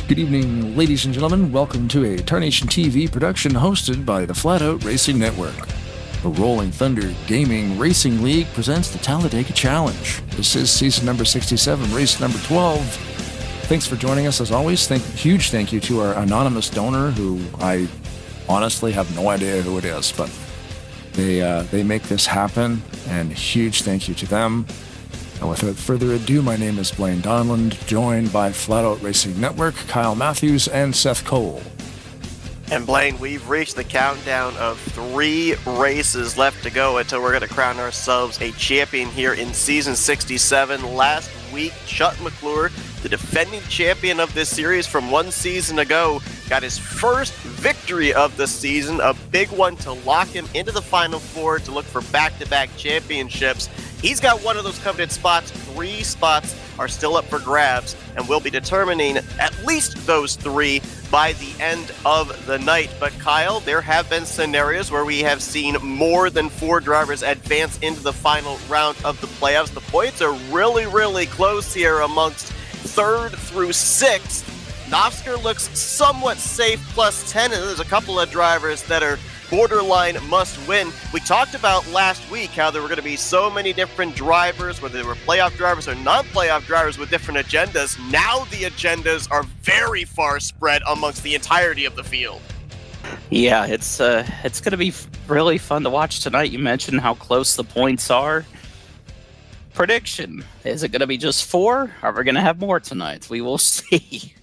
Good evening, ladies and gentlemen. Welcome to a Tarnation TV production hosted by the Flat Out Racing Network. The Rolling Thunder Gaming Racing League presents the Talladega Challenge. This is season number 67, race number 12. Thanks for joining us as always. Huge thank you to our anonymous donor, who I honestly have no idea who it is, but they make this happen, and huge thank you to them. And without further ado, my name is Blaine Donland, joined by Flat Out Racing Network, Kyle Matthews, and Seth Cole. And Blaine, we've reached the countdown of 3 races left to go until we're going to crown ourselves a champion here in season 67. Last week, Chuck McClure, the defending champion of this series from 1 season ago, got his first victory of the season, a big one to lock him into the Final Four to look for back-to-back championships. He's got one of those coveted spots. 3 spots are still up for grabs, and we'll be determining at least those 3 by the end of the night. But Kyle, there have been scenarios where we have seen more than 4 drivers advance into the final round of the playoffs. The points are really, really close here amongst 3rd through 6th. Novsker looks somewhat safe, plus 10, and there's a couple of drivers that are borderline must win. We talked about last week how there were going to be so many different drivers, whether they were playoff drivers or non-playoff drivers with different agendas. Now the agendas are very far spread amongst the entirety of the field. Yeah, it's going to be really fun to watch tonight. You mentioned how close the points are. Prediction, is it going to be just 4? Are we going to have more tonight? We will see.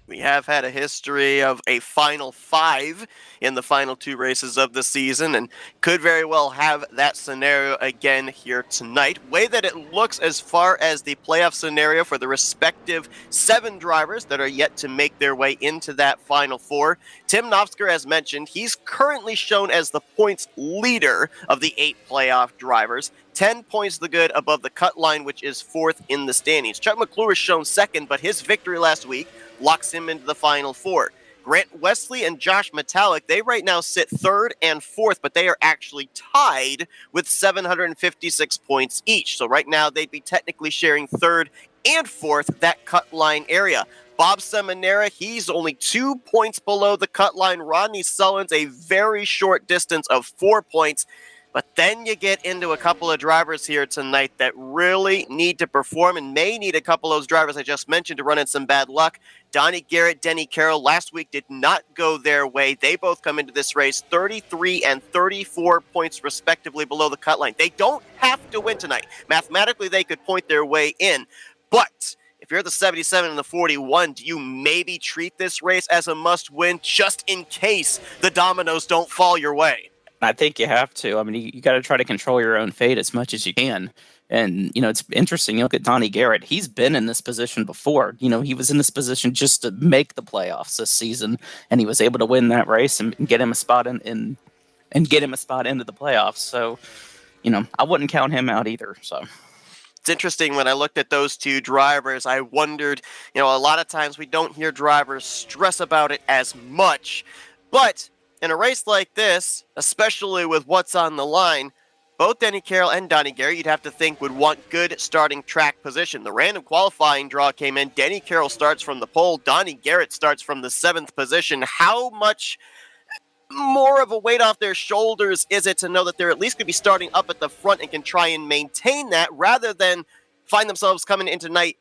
We have had a history of a final 5 in the final 2 races of the season, and could very well have that scenario again here tonight. Way that it looks as far as the playoff scenario for the respective 7 drivers that are yet to make their way into that Final Four. Tim Novsker, as mentioned, he's currently shown as the points leader of the 8 playoff drivers. 10 points the good above the cut line, which is 4th in the standings. Chuck McClure is shown 2nd, but his victory last week locks him into the Final Four. Grant Wesley and Josh Metallic, they right now sit 3rd and 4th, but they are actually tied with 756 points each. So right now they'd be technically sharing 3rd and 4th, that cut line area. Bob Seminara, he's only 2 points below the cut line. Rodney Sullins, a very short distance of 4 points. But then you get into a couple of drivers here tonight that really need to perform and may need a couple of those drivers I just mentioned to run in some bad luck. Donnie Garrett, Denny Carroll, last week did not go their way. They both come into this race 33 and 34 points respectively below the cut line. They don't have to win tonight. Mathematically, they could point their way in. But if you're the 77 and the 41, do you maybe treat this race as a must-win just in case the dominoes don't fall your way? I think you have to. I mean, you got to try to control your own fate as much as you can. And, it's interesting. You look at Donnie Garrett. He's been in this position before. He was in this position just to make the playoffs this season, and he was able to win that race and get him a spot and get him a spot into the playoffs. So, I wouldn't count him out either. So it's interesting when I looked at those 2 drivers, I wondered, a lot of times we don't hear drivers stress about it as much, but in a race like this, especially with what's on the line, both Denny Carroll and Donnie Garrett, you'd have to think, would want good starting track position. The random qualifying draw came in. Denny Carroll starts from the pole. Donnie Garrett starts from the 7th position. How much more of a weight off their shoulders is it to know that they're at least going to be starting up at the front and can try and maintain that rather than find themselves coming in tonight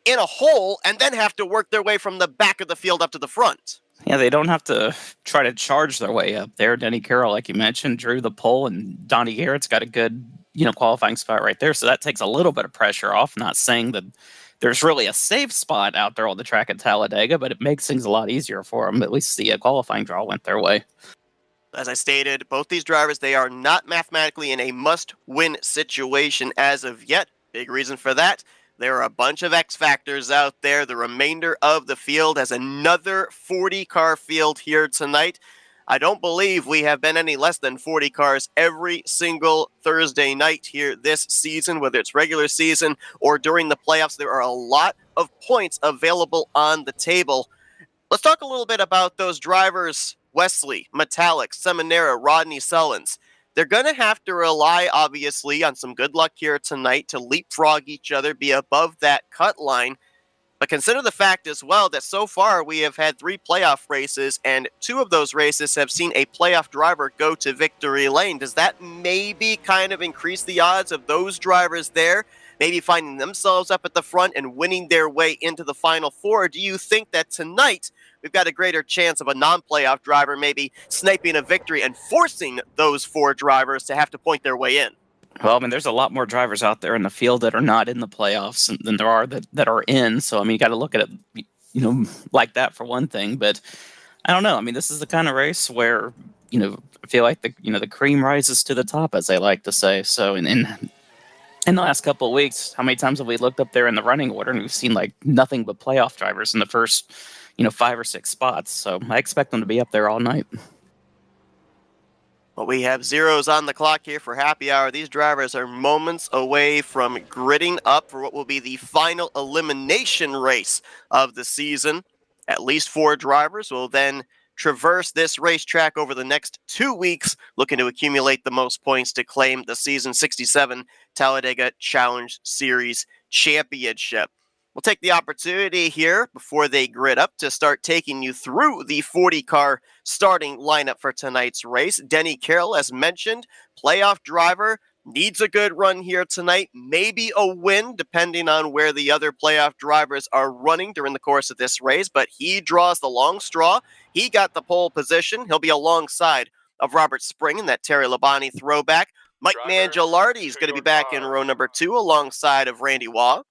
in a hole and then have to work their way from the back of the field up to the front? Yeah, they don't have to try to charge their way up there. Denny Carroll, like you mentioned, drew the pole, and Donnie Garrett's got a good, qualifying spot right there. So that takes a little bit of pressure off. Not saying that there's really a safe spot out there on the track at Talladega, but it makes things a lot easier for them. At least the qualifying draw went their way. As I stated, both these drivers, they are not mathematically in a must-win situation as of yet. Big reason for that. There are a bunch of X factors out there. The remainder of the field has another 40-car field here tonight. I don't believe we have been any less than 40 cars every single Thursday night here this season, whether it's regular season or during the playoffs. There are a lot of points available on the table. Let's talk a little bit about those drivers, Wesley, Metallic, Seminara, Rodney Sullins. They're going to have to rely, obviously, on some good luck here tonight to leapfrog each other, be above that cut line. But consider the fact as well that so far we have had 3 playoff races, and 2 of those races have seen a playoff driver go to victory lane. Does that maybe kind of increase the odds of those drivers there, maybe finding themselves up at the front and winning their way into the Final Four? Or do you think that tonight we've got a greater chance of a non-playoff driver maybe sniping a victory and forcing those 4 drivers to have to point their way in? Well, I mean, there's a lot more drivers out there in the field that are not in the playoffs than there are that are in. So, I mean, you got to look at it, like that for one thing. But I don't know. I mean, this is the kind of race where, I feel like the cream rises to the top, as they like to say. So, in the last couple of weeks, how many times have we looked up there in the running order and we've seen like nothing but playoff drivers in the first, 5 or 6 spots. So I expect them to be up there all night. Well, we have zeros on the clock here for happy hour. These drivers are moments away from gridding up for what will be the final elimination race of the season. At least 4 drivers will then traverse this racetrack over the next 2 weeks, looking to accumulate the most points to claim the season 67 Talladega Challenge Series championship. We'll take the opportunity here before they grid up to start taking you through the 40-car starting lineup for tonight's race. Denny Carroll, as mentioned, playoff driver, needs a good run here tonight, maybe a win depending on where the other playoff drivers are running during the course of this race, but he draws the long straw. He got the pole position. He'll be alongside of Robert Spring in that Terry Labonte throwback. Mike Mangialardi is going to be back in row number 2 alongside of Randy Waugh.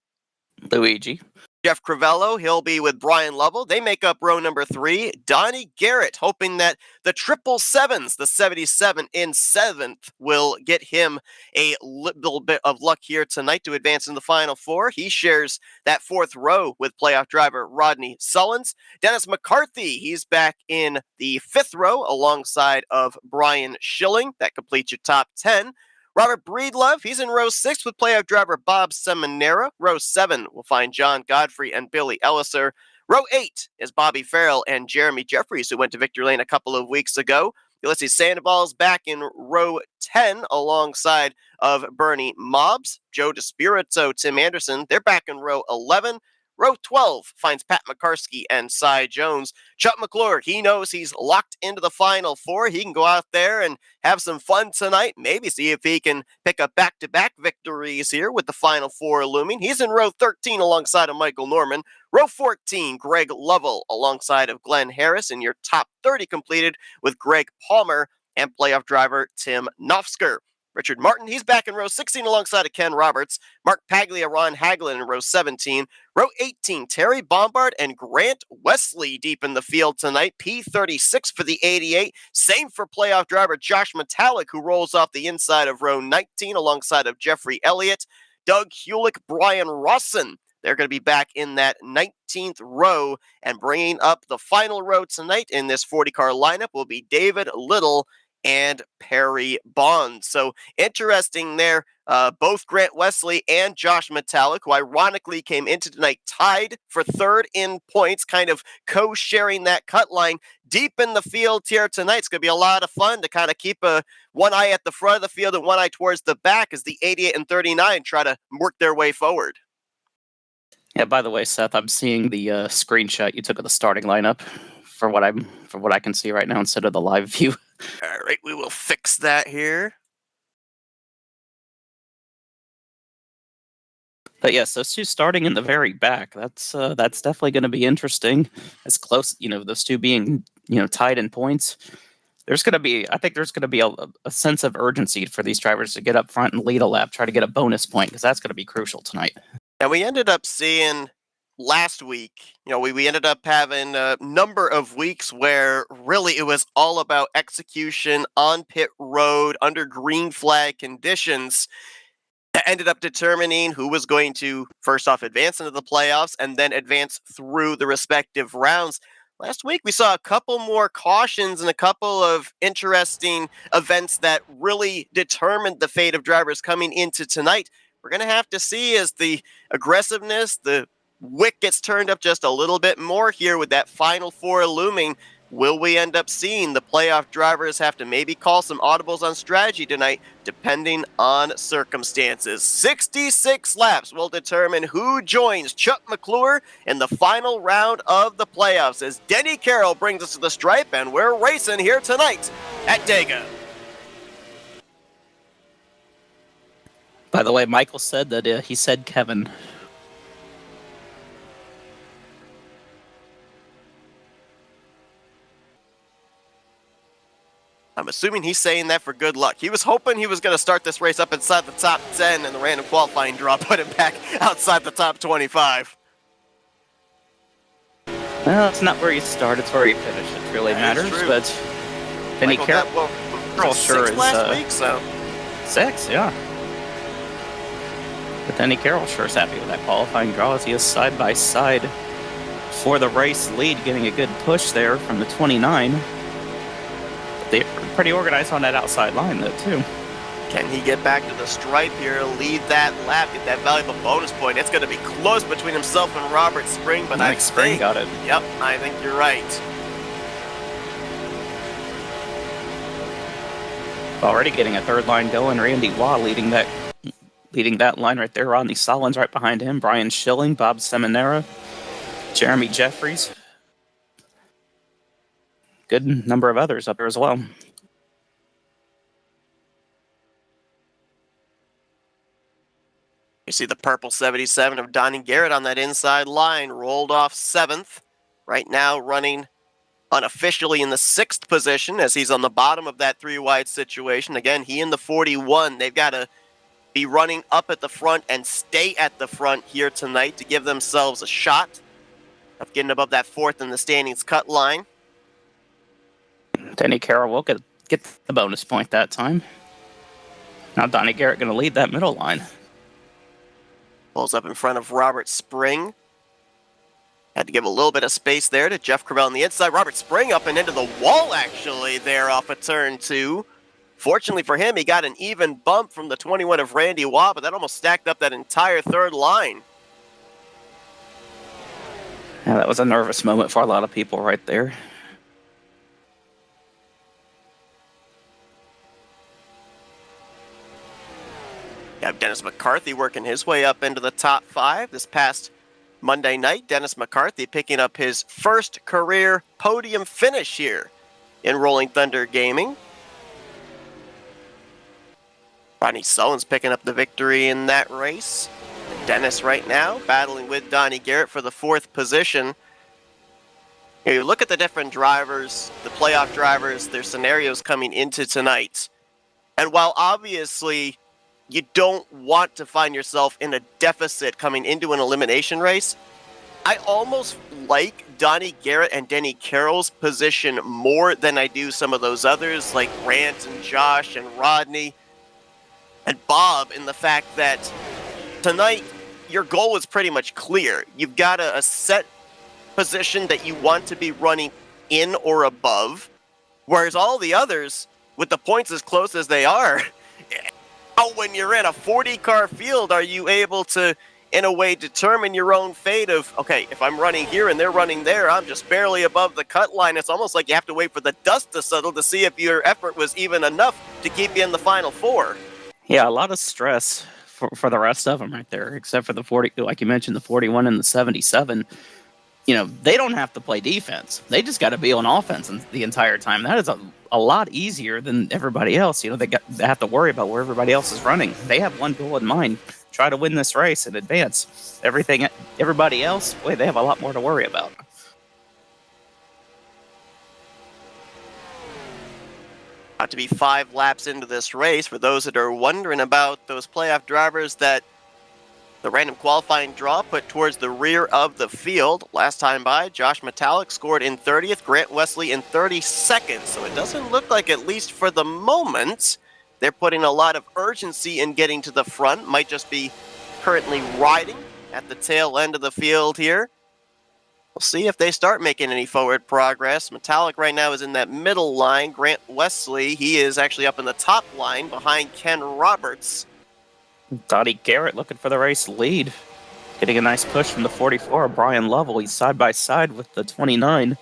Luigi. Jeff Crivello, he'll be with Brian Lovell. They make up row number 3. Donnie Garrett, hoping that the 777s, the 77 in 7th, will get him a little bit of luck here tonight to advance in the Final Four. He shares that 4th row with playoff driver Rodney Sullins. Dennis McCarthy, he's back in the 5th row alongside of Brian Schilling. That completes your top 10. Robert Breedlove, he's in row 6 with playoff driver Bob Seminara. Row 7 will find John Godfrey and Billy Elliser. Row 8 is Bobby Farrell and Jeremy Jeffries, who went to victory lane a couple of weeks ago. Ulysses Sandoval's back in row 10 alongside of Bernie Mobbs. Joe DeSpirito, Tim Anderson, they're back in row 11. Row 12 finds Pat McCarsky and Cy Jones. Chuck McClure, he knows he's locked into the Final Four. He can go out there and have some fun tonight. Maybe see if he can pick up back-to-back victories here with the Final Four looming. He's in row 13 alongside of Michael Norman. Row 14, Greg Lovell alongside of Glenn Harris. And your top 30 completed with Greg Palmer and playoff driver Tim Nofsker. Richard Martin, he's back in row 16 alongside of Ken Roberts. Mark Paglia, Ron Hagelin in row 17. Row 18, Terry Bombard and Grant Wesley deep in the field tonight. P36 for the 88. Same for playoff driver Josh Metallic, who rolls off the inside of row 19 alongside of Jeffrey Elliott. Doug Hewlick, Brian Rawson. They're going to be back in that 19th row, and bringing up the final row tonight in this 40-car lineup will be David Little and Perry Bond. So interesting there. Both Grant Wesley and Josh Metallic, who ironically came into tonight tied for 3rd in points, kind of co-sharing that cut line deep in the field here tonight. It's going to be a lot of fun to kind of keep one eye at the front of the field and one eye towards the back as the 88 and 39 try to work their way forward. Yeah, by the way, Seth, I'm seeing the screenshot you took of the starting lineup for what I can see right now instead of the live view. All right, we will fix that here. But yes, those two starting in the very back, that's definitely going to be interesting. As close, those two being, tied in points. I think there's going to be a sense of urgency for these drivers to get up front and lead a lap, try to get a bonus point, because that's going to be crucial tonight. And we ended up seeing last week, we ended up having a number of weeks where really it was all about execution on pit road under green flag conditions that ended up determining who was going to first off advance into the playoffs and then advance through the respective rounds. Last week, we saw a couple more cautions and a couple of interesting events that really determined the fate of drivers coming into tonight. We're going to have to see as the aggressiveness, the wick gets turned up just a little bit more here with that Final Four looming. Will we end up seeing the playoff drivers have to maybe call some audibles on strategy tonight, depending on circumstances? 66 laps will determine who joins Chuck McClure in the final round of the playoffs as Denny Carroll brings us to the stripe, and we're racing here tonight at Dega. By the way, Michael said that he said Kevin. I'm assuming he's saying that for good luck. He was hoping he was going to start this race up inside the top 10, and the random qualifying draw put him back outside the top 25. Well, it's not where you start, it's where you finish. It really matters, but Denny Carroll sure is... last week, so... 6, yeah. But Denny Carroll sure is happy with that qualifying draw as he is side-by-side for the race lead, getting a good push there from the 29. They're pretty organized on that outside line, though, too. Can he get back to the stripe here, lead that lap, get that valuable bonus point? It's going to be close between himself and Robert Spring, but I think Spring got it. Yep, I think you're right. Already getting a third line going. Randy Waugh leading that line right there. Rodney Solins right behind him. Brian Schilling, Bob Seminara, Jeremy Jeffries. Good number of others up there as well. You see the purple 77 of Donnie Garrett on that inside line, rolled off 7th. Right now running unofficially in the 6th position as he's on the bottom of that 3-wide situation. Again, he in the 41. They've got to be running up at the front and stay at the front here tonight to give themselves a shot of getting above that 4th in the standings cut line. Denny Carroll will get the bonus point that time. Now Donnie Garrett going to lead that middle line. Pulls up in front of Robert Spring. Had to give a little bit of space there to Jeff Cravell on the inside. Robert Spring up and into the wall, actually, there off of turn 2. Fortunately for him, he got an even bump from the 21 of Randy Waugh, but that almost stacked up that entire third line. Yeah, that was a nervous moment for a lot of people right there. You have Dennis McCarthy working his way up into the top 5 this past Monday night. Dennis McCarthy picking up his first career podium finish here in Rolling Thunder Gaming. Rodney Sullins picking up the victory in that race. Dennis right now battling with Donnie Garrett for the 4th position. Here, you look at the different drivers, the playoff drivers, their scenarios coming into tonight. And while obviously you don't want to find yourself in a deficit coming into an elimination race, I almost like Donnie Garrett and Denny Carroll's position more than I do some of those others like Grant and Josh and Rodney and Bob, in the fact that tonight your goal is pretty much clear. You've got a set position that you want to be running in or above, whereas all the others, with the points as close as they are, when you're in a 40-car field, are you able to, in a way, determine your own fate of, okay, if I'm running here and they're running there, I'm just barely above the cut line. It's almost like you have to wait for the dust to settle to see if your effort was even enough to keep you in the final 4. Yeah, a lot of stress for the rest of them right there, except for the 40, like you mentioned, the 41 and the 77. You know, they don't have to play defense. They just got to be on offense the entire time. That is a lot easier than everybody else. You know, they have to worry about where everybody else is running. They have one goal in mind: try to win this race and advance. Everybody else, boy, they have a lot more to worry about. About to be 5 laps into this race. For those that are wondering about those playoff drivers that the random qualifying draw put towards the rear of the field. Last time by, Josh Metallic scored in 30th, Grant Wesley in 32nd. So it doesn't look like, at least for the moment, they're putting a lot of urgency in getting to the front. Might just be currently riding at the tail end of the field here. We'll see if they start making any forward progress. Metallic right now is in that middle line. Grant Wesley, he is actually up in the top line behind Ken Roberts. Donnie Garrett looking for the race lead. Getting a nice push from the 44, Brian Lovell. He's side by side with the 29.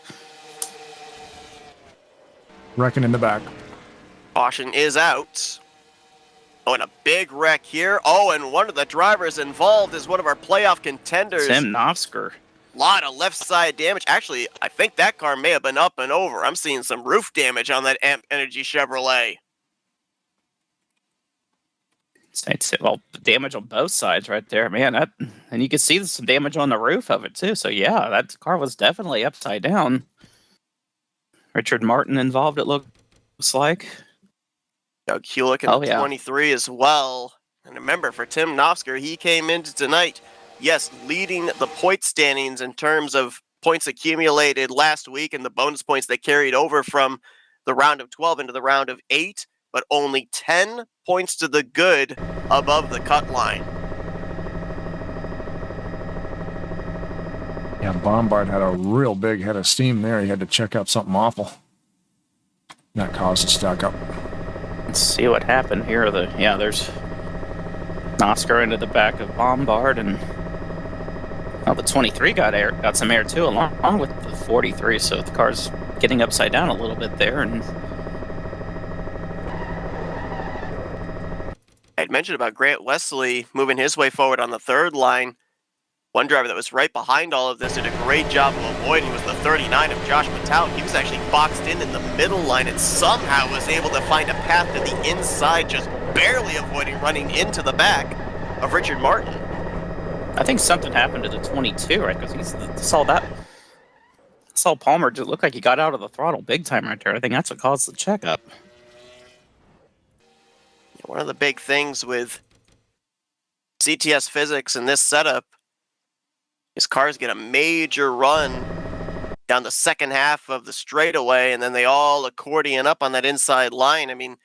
Wrecking in the back. Caution is out. Oh, and a big wreck here. Oh, and one of the drivers involved is one of our playoff contenders. Tim Nofsker. Lot of left side damage. Actually, I think that car may have been up and over. I'm seeing some roof damage on that Amp Energy Chevrolet. Well, damage on both sides right there, man. And you can see some damage on the roof of it too. So yeah, that car was definitely upside down. Richard Martin involved, it looks like. Doug Hewlick in 23 as well. And remember, for Tim Nofsker, he came into tonight, yes, leading the point standings in terms of points accumulated last week and the bonus points that carried over from the round of 12 into the round of 8, but only 10 points to the good above the cut line. Yeah, Bombard had a real big head of steam there. He had to check out something awful. That caused a stack up. Let's see what happened here. There's Nofsker into the back of Bombard, and the 23 got some air too, along with the 43. So the car's getting upside down a little bit there. And I'd mentioned about Grant Wesley moving his way forward on the third line. One driver that was right behind all of this did a great job of avoiding was the 39 of Josh Mattel. He was actually boxed in the middle line and somehow was able to find a path to the inside, just barely avoiding running into the back of Richard Martin. I think something happened to the 22, right? Because saw Palmer just look like he got out of the throttle big time right there. I think that's what caused the checkup. One of the big things with CTS physics in this setup is cars get a major run down the second half of the straightaway, and then they all accordion up on that inside line. I mean,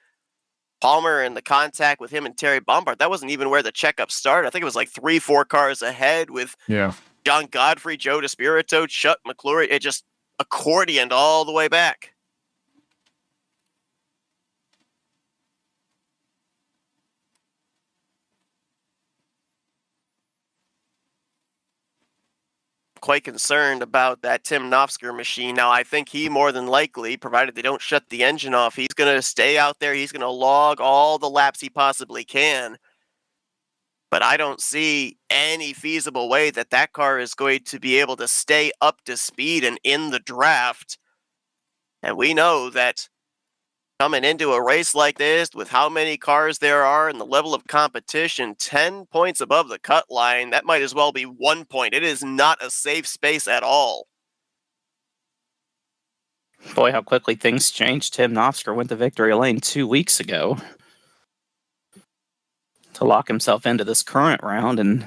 Palmer and the contact with him and Terry Bombard, that wasn't even where the checkup started. I think it was like 3-4 cars ahead with John Godfrey, Joe DeSpirito, Chuck McClure. It just accordioned all the way back. Quite concerned about that Tim Nofsker machine. Now, I think he more than likely, provided they don't shut the engine off, he's going to stay out there. He's going to log all the laps he possibly can. But I don't see any feasible way that that car is going to be able to stay up to speed and in the draft. And we know that coming into a race like this, with how many cars there are and the level of competition, 10 points above the cut line, that might as well be 1 point. It is not a safe space at all. Boy, how quickly things changed. Tim Nofsker went to victory lane 2 weeks ago to lock himself into this current round, and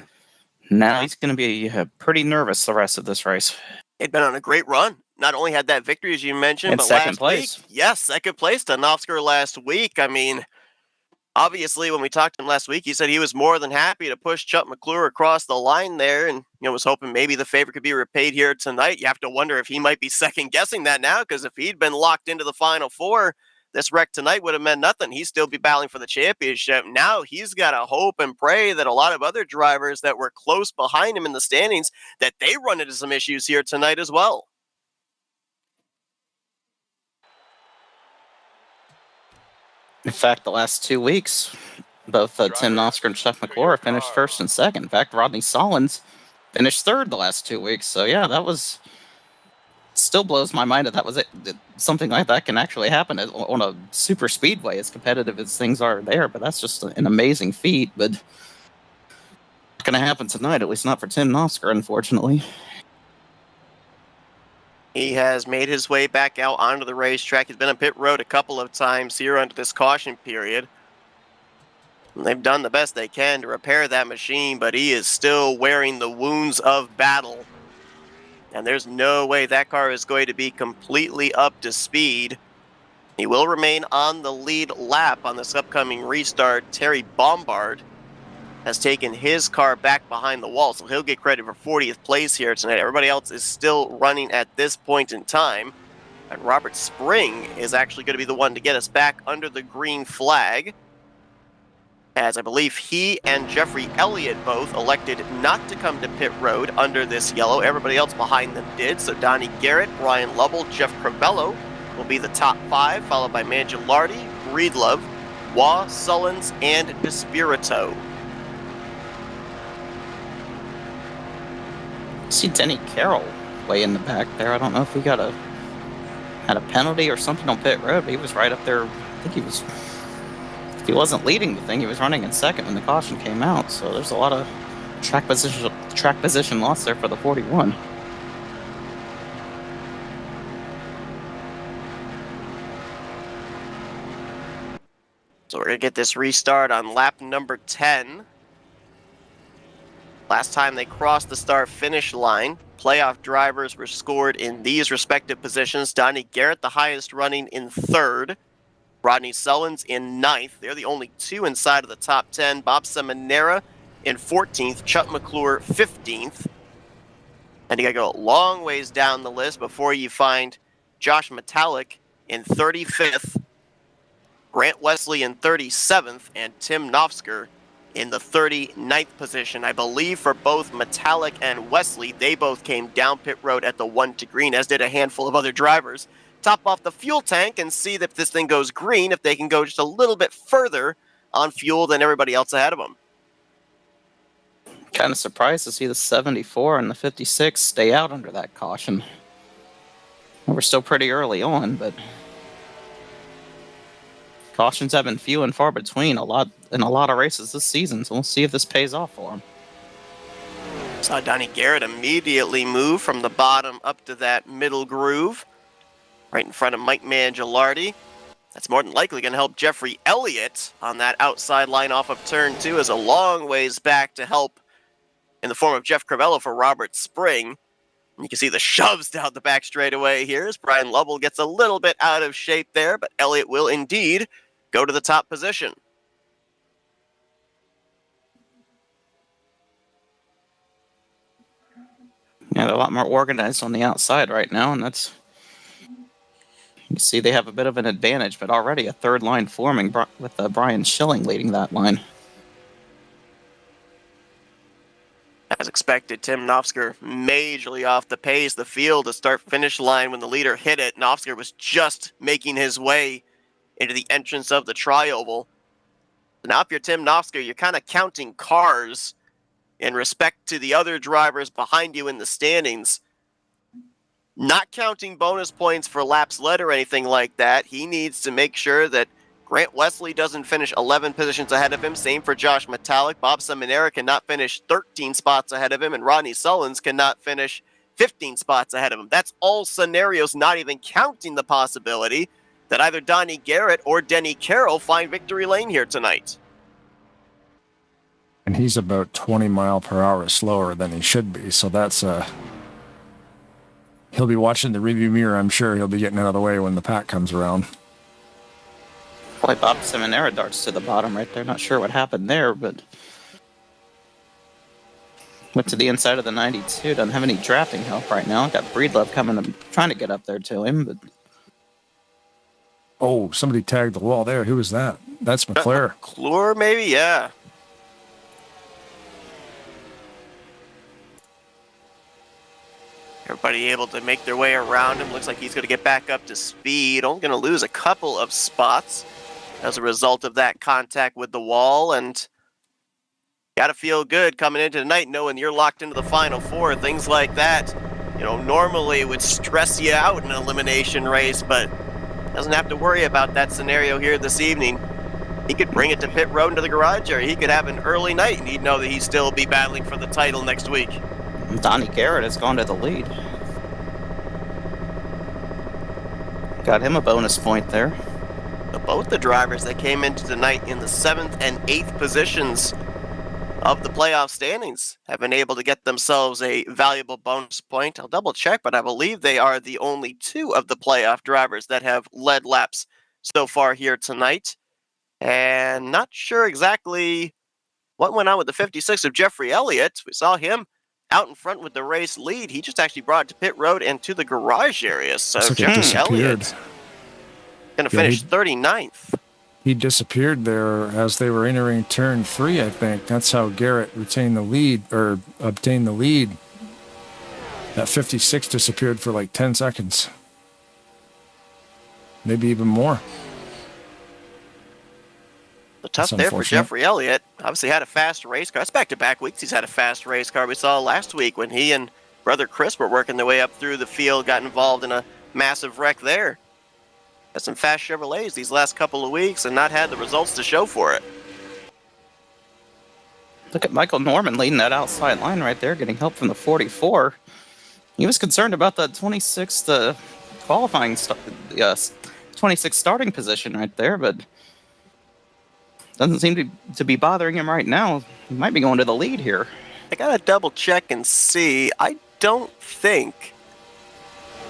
now he's going to be pretty nervous the rest of this race. He'd been on a great run. Not only had that victory, as you mentioned, and but second place. Yes, second place to Nofsker last week. I mean, obviously, when we talked to him last week, he said he was more than happy to push Chuck McClure across the line there, and was hoping maybe the favor could be repaid here tonight. You have to wonder if he might be second guessing that now, because if he'd been locked into the Final Four, this wreck tonight would have meant nothing. He'd still be battling for the championship. Now he's got to hope and pray that a lot of other drivers that were close behind him in the standings, that they run into some issues here tonight as well. In fact, the last 2 weeks, both Tim Nofsker and Chuck McClure finished first and second. In fact, Rodney Sollins finished third the last 2 weeks. So, yeah, that was... Still blows my mind that was it. Something like that can actually happen on a super speedway, as competitive as things are there. But that's just an amazing feat. But it's not going to happen tonight, at least not for Tim Nofsker, unfortunately. He has made his way back out onto the racetrack. He's been on pit road a couple of times here under this caution period. And they've done the best they can to repair that machine, but he is still wearing the wounds of battle. And there's no way that car is going to be completely up to speed. He will remain on the lead lap on this upcoming restart. Terry Bombard has taken his car back behind the wall, so he'll get credit for 40th place here tonight. Everybody else is still running at this point in time. And Robert Spring is actually going to be the one to get us back under the green flag, as I believe he and Jeffrey Elliott both elected not to come to pit road under this yellow. Everybody else behind them did. So Donnie Garrett, Brian Lovell, Jeff Crivello, will be the top 5, followed by Mangialardi, Breedlove, Waugh, Sullins, and Despirito. See Denny Carroll way in the back there. I don't know if we had a penalty or something on pit road, but he was right up there. I think if he wasn't leading the thing, he was running in second when the caution came out. So there's a lot of track position loss there for the 41. So we're going to get this restart on lap number 10. Last time they crossed the start-finish line, playoff drivers were scored in these respective positions. Donnie Garrett, the highest running, in 3rd. Rodney Sullins in 9th. They're the only 2 inside of the top 10. Bob Seminara in 14th. Chuck McClure 15th. And you got to go a long ways down the list before you find Josh Metallic in 35th. Grant Wesley in 37th, and Tim Nofsker in the 39th position. I believe for both Metallic and Wesley, they both came down pit road at the 1 to green, as did a handful of other drivers. Top off the fuel tank and see if this thing goes green, if they can go just a little bit further on fuel than everybody else ahead of them. Kind of surprised to see the 74 and the 56 stay out under that caution. We're still pretty early on, but cautions have been few and far between in a lot of races this season, so we'll see if this pays off for him. Saw Donnie Garrett immediately move from the bottom up to that middle groove, right in front of Mike Mangialardi. That's more than likely going to help Jeffrey Elliott on that outside line off of turn 2, as a long ways back to help in the form of Jeff Crivello for Robert Spring. You can see the shoves down the back straightaway here as Brian Lovell gets a little bit out of shape there, but Elliott will indeed go to the top position. Yeah, they're a lot more organized on the outside right now, and that's... You see they have a bit of an advantage, but already a third line forming with Brian Schilling leading that line. As expected, Tim Nofsker majorly off the pace. The field to start-finish line when the leader hit it. Nofsker was just making his way into the entrance of the tri-oval. Now if you're Tim Nofsker, you're kind of counting cars in respect to the other drivers behind you in the standings. Not counting bonus points for laps led or anything like that. He needs to make sure that Grant Wesley doesn't finish 11 positions ahead of him. Same for Josh Metallic. Bob Seminara cannot finish 13 spots ahead of him, and Rodney Sullins cannot finish 15 spots ahead of him. That's all scenarios, not even counting the possibility that either Donnie Garrett or Denny Carroll find victory lane here tonight. And he's about 20 mile per hour slower than he should be, so that's he'll be watching the rearview mirror. I'm sure he'll be getting out of the way when the pack comes around. Boy, Bob Seminara darts to the bottom right there. Not sure what happened there, but went to the inside of the 92. Doesn't have any drafting help right now. Got Breedlove coming and trying to get up there to him, but... Oh, somebody tagged the wall there. Who was that? That's McClure. McClure, maybe? Yeah. Everybody able to make their way around him. Looks like he's going to get back up to speed. Only going to lose a couple of spots as a result of that contact with the wall. And got to feel good coming into tonight knowing you're locked into the Final Four. Things like that, you know, normally would stress you out in an elimination race, but doesn't have to worry about that scenario here this evening. He could bring it to pit road into the garage area. He could have an early night, and he'd know that he'd still be battling for the title next week. Donnie Garrett has gone to the lead. Got him a bonus point there. So both the drivers that came into tonight in the 7th and 8th positions of the playoff standings have been able to get themselves a valuable bonus point. I'll double check, but I believe they are the only 2 of the playoff drivers that have led laps so far here tonight. And not sure exactly what went on with the 56 of Jeffrey Elliott. We saw him out in front with the race lead. He just actually brought it to pit road and to the garage area. So like Jeffrey Elliott's going to finish 39th. He disappeared there as they were entering turn 3, I think. That's how Garrett retained the lead, or obtained the lead. That 56 disappeared for like 10 seconds. maybe even more. Tough there for Jeffrey Elliott. Obviously had a fast race car. It's back-to-back weeks he's had a fast race car. We saw last week when he and brother Chris were working their way up through the field, got involved in a massive wreck there. Had some fast Chevrolets these last couple of weeks and not had the results to show for it. Look at Michael Norman leading that outside line right there, getting help from the 44. He was concerned about that 26th qualifying, 26th starting position right there, but doesn't seem to be bothering him right now. He might be going to the lead here. I gotta double check and see. I don't think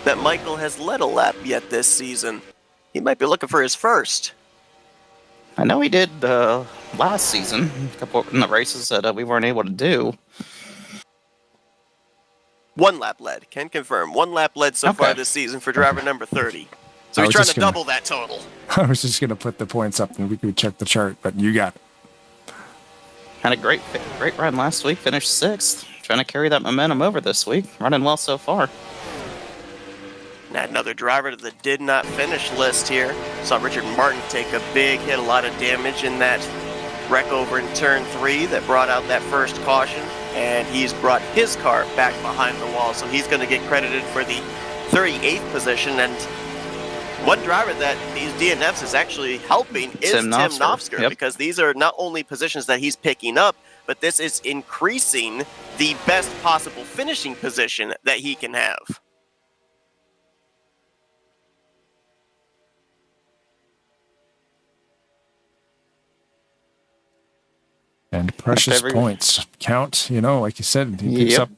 that Michael has led a lap yet this season. He might be looking for his first. I know he did last season, a couple in the races that we weren't able to do. 1 lap led, can confirm. 1 lap led so far this season for driver number 30. So he's trying to double that total. I was just going to put the points up and we could check the chart, but you got it. Had a great run last week, finished 6th. Trying to carry that momentum over this week. Running well so far. Now another driver to the did not finish list here. Saw Richard Martin take a big hit, a lot of damage in that wreck over in turn 3 that brought out that first caution. And he's brought his car back behind the wall. So he's going to get credited for the 38th position. And one driver that these DNFs is actually helping is Tim Nofsker, because these are not only positions that he's picking up, but this is increasing the best possible finishing position that he can have. And precious points count, like you said, he picks up,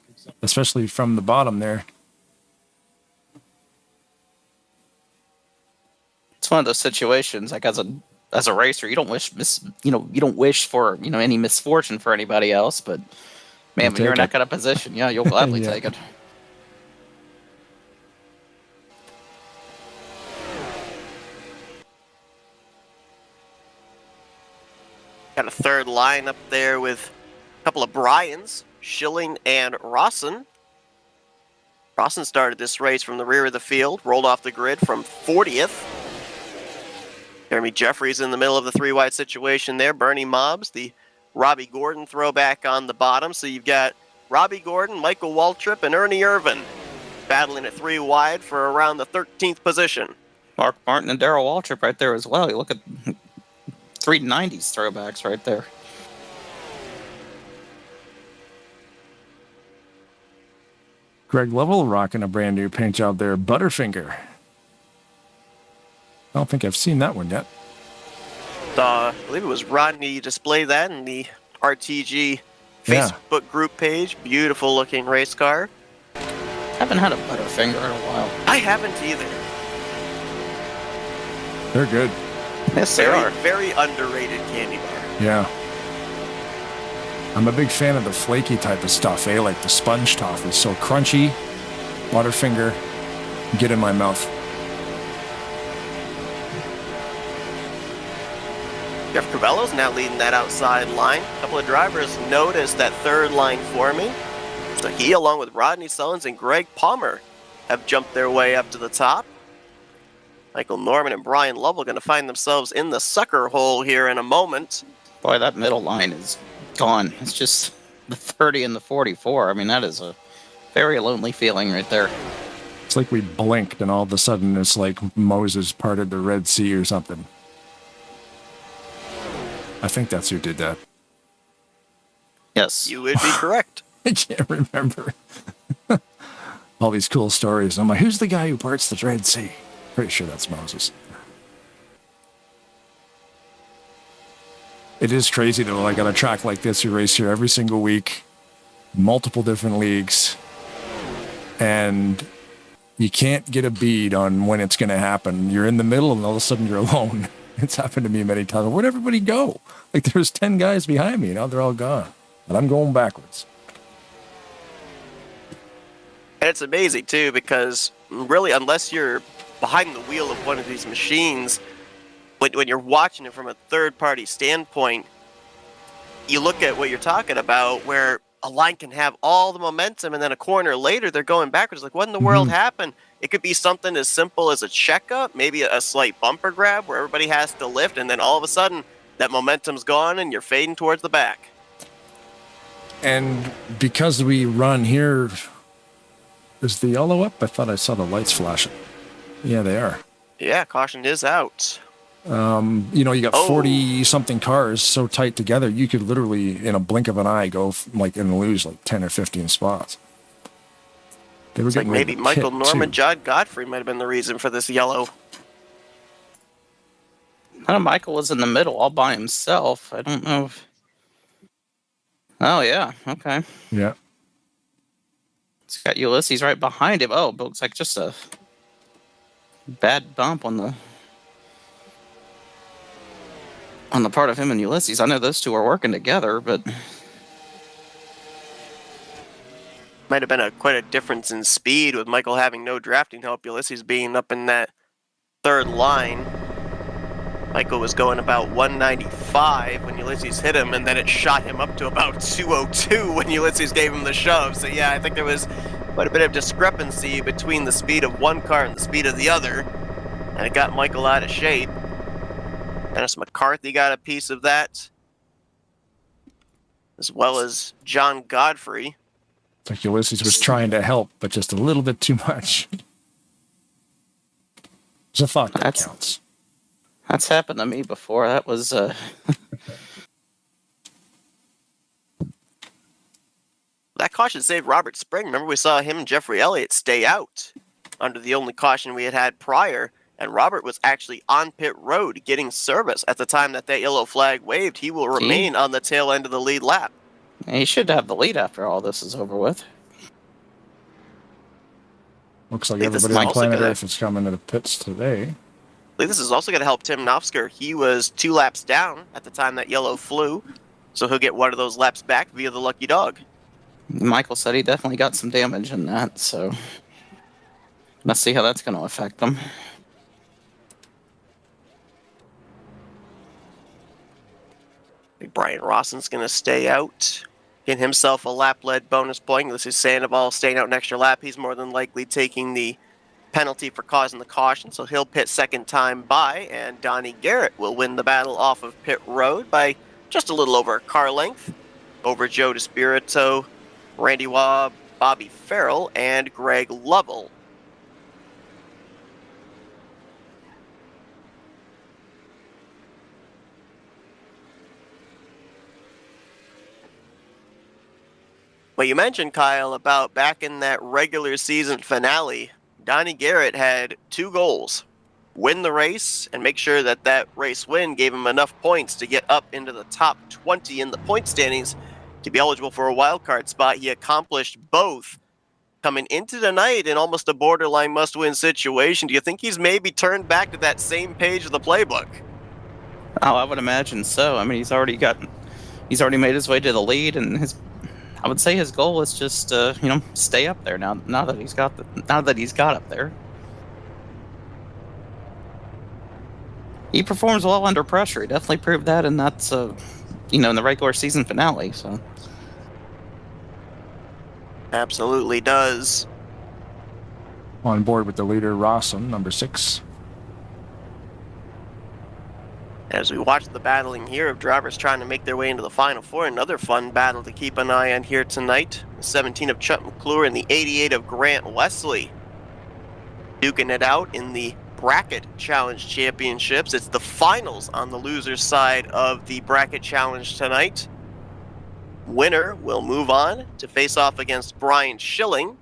especially from the bottom there. It's one of those situations, like as a racer, you don't wish for any misfortune for anybody else, but man, when you're in that kind of position, you'll gladly take it. Got a third line up there with a couple of Bryans, Schilling and Rawson. Rawson started this race from the rear of the field, rolled off the grid from 40th. Jeremy Jeffries in the middle of the 3-wide situation there. Bernie Mobbs, the Robbie Gordon throwback on the bottom. So you've got Robbie Gordon, Michael Waltrip, and Ernie Irvin battling at 3 wide for around the 13th position. Mark Martin and Darrell Waltrip right there as well. You look at 390s throwbacks right there. Greg Lovell rocking a brand new paint job there, Butterfinger. I don't think I've seen that one yet. I believe it was Rodney displayed that in the RTG Facebook group page. Beautiful looking race car. Haven't had a Butterfinger in a while. I haven't either. They're good. Yes, they are. Very underrated candy bar. Yeah. I'm a big fan of the flaky type of stuff, like the sponge toffee. So crunchy, Butterfinger, get in my mouth. Jeff Crivello's now leading that outside line. A couple of drivers noticed that third line forming. So he, along with Rodney Sullins and Greg Palmer, have jumped their way up to the top. Michael Norman and Brian Lovell going to find themselves in the sucker hole here in a moment. Boy, that middle line is gone. It's just the 30 and the 44. I mean, that is a very lonely feeling right there. It's like we blinked and all of a sudden it's like Moses parted the Red Sea or something. I think that's who did that. Yes. You would be correct. I can't remember. All these cool stories. I'm like, who's the guy who parts the Red Sea? Pretty sure that's Moses. It is crazy though, like on a track like this, you race here every single week, multiple different leagues, and you can't get a bead on when it's going to happen. You're in the middle and all of a sudden you're alone. It's happened to me many times. Where'd everybody go? Like there's 10 guys behind me, they're all gone. And I'm going backwards. And it's amazing too, because really, unless you're behind the wheel of one of these machines, when you're watching it from a third-party standpoint, you look at what you're talking about, where a line can have all the momentum, and then a corner later they're going backwards. Like, what in the world happened? It could be something as simple as a checkup, maybe a slight bumper grab where everybody has to lift, and then all of a sudden that momentum's gone and you're fading towards the back. And because we run here, is the yellow up? I thought I saw the lights flashing. Yeah, they are. Yeah, caution is out. You know, you got 40-something cars so tight together, you could literally, in a blink of an eye, go and lose like 10 or 15 spots. They were getting maybe Michael Norman, John Godfrey might have been the reason for this yellow. I know Michael was in the middle all by himself. I don't know if... Oh, yeah. Okay. Yeah. It's got Ulysses right behind him. Oh, but looks like just a bad bump on the part of him and Ulysses. I know those two are working together, but might have been quite a difference in speed with Michael having no drafting help, Ulysses being up in that third line. Michael was going about 195 when Ulysses hit him, and then it shot him up to about 202 when Ulysses gave him the shove. So yeah, I think there was quite a bit of discrepancy between the speed of one car and the speed of the other, and it got Michael out of shape. Dennis McCarthy got a piece of that, as well as John Godfrey. It's like Ulysses was trying to help, but just a little bit too much. It's a thought that counts. That's happened to me before. That was... That caution saved Robert Spring. Remember, we saw him and Jeffrey Elliott stay out under the only caution we had prior, and Robert was actually on pit road getting service at the time that yellow flag waved. He will remain on the tail end of the lead lap. He should have the lead after all this is over with. Looks like everybody on planet Earth is coming to the pits today. I believe this is also going to help Tim Knopfsker. He was 2 laps down at the time that yellow flew, so he'll get one of those laps back via the lucky dog. Michael said he definitely got some damage in that, so let's see how that's going to affect them. Brian Rawson's going to stay out, get himself a lap-led bonus point. This is Sandoval staying out an extra lap. He's more than likely taking the penalty for causing the caution, so he'll pit second time by, and Donnie Garrett will win the battle off of pit road by just a little over a car length over Joe DeSpirito, Randy Waugh, Bobby Farrell, and Greg Lovell. Well, you mentioned, Kyle, about back in that regular season finale, Donnie Garrett had 2 goals. Win the race and make sure that race win gave him enough points to get up into the top 20 in the point standings to be eligible for a wild card spot. He accomplished both coming into the night in almost a borderline must-win situation. Do you think he's maybe turned back to that same page of the playbook? Oh, I would imagine so. I mean, he's already made his way to the lead, and I would say his goal is just stay up there now that he's got up there. He performs well under pressure. He definitely proved that, and that's in the regular season finale. So absolutely does. On board with the leader, Rawson, number 6. As we watch the battling here of drivers trying to make their way into the Final Four, another fun battle to keep an eye on here tonight. The 17 of Chuck McClure and the 88 of Grant Wesley duking it out in the Bracket Challenge Championships. It's the finals on the loser's side of the Bracket Challenge tonight. Winner will move on to face off against Brian Schilling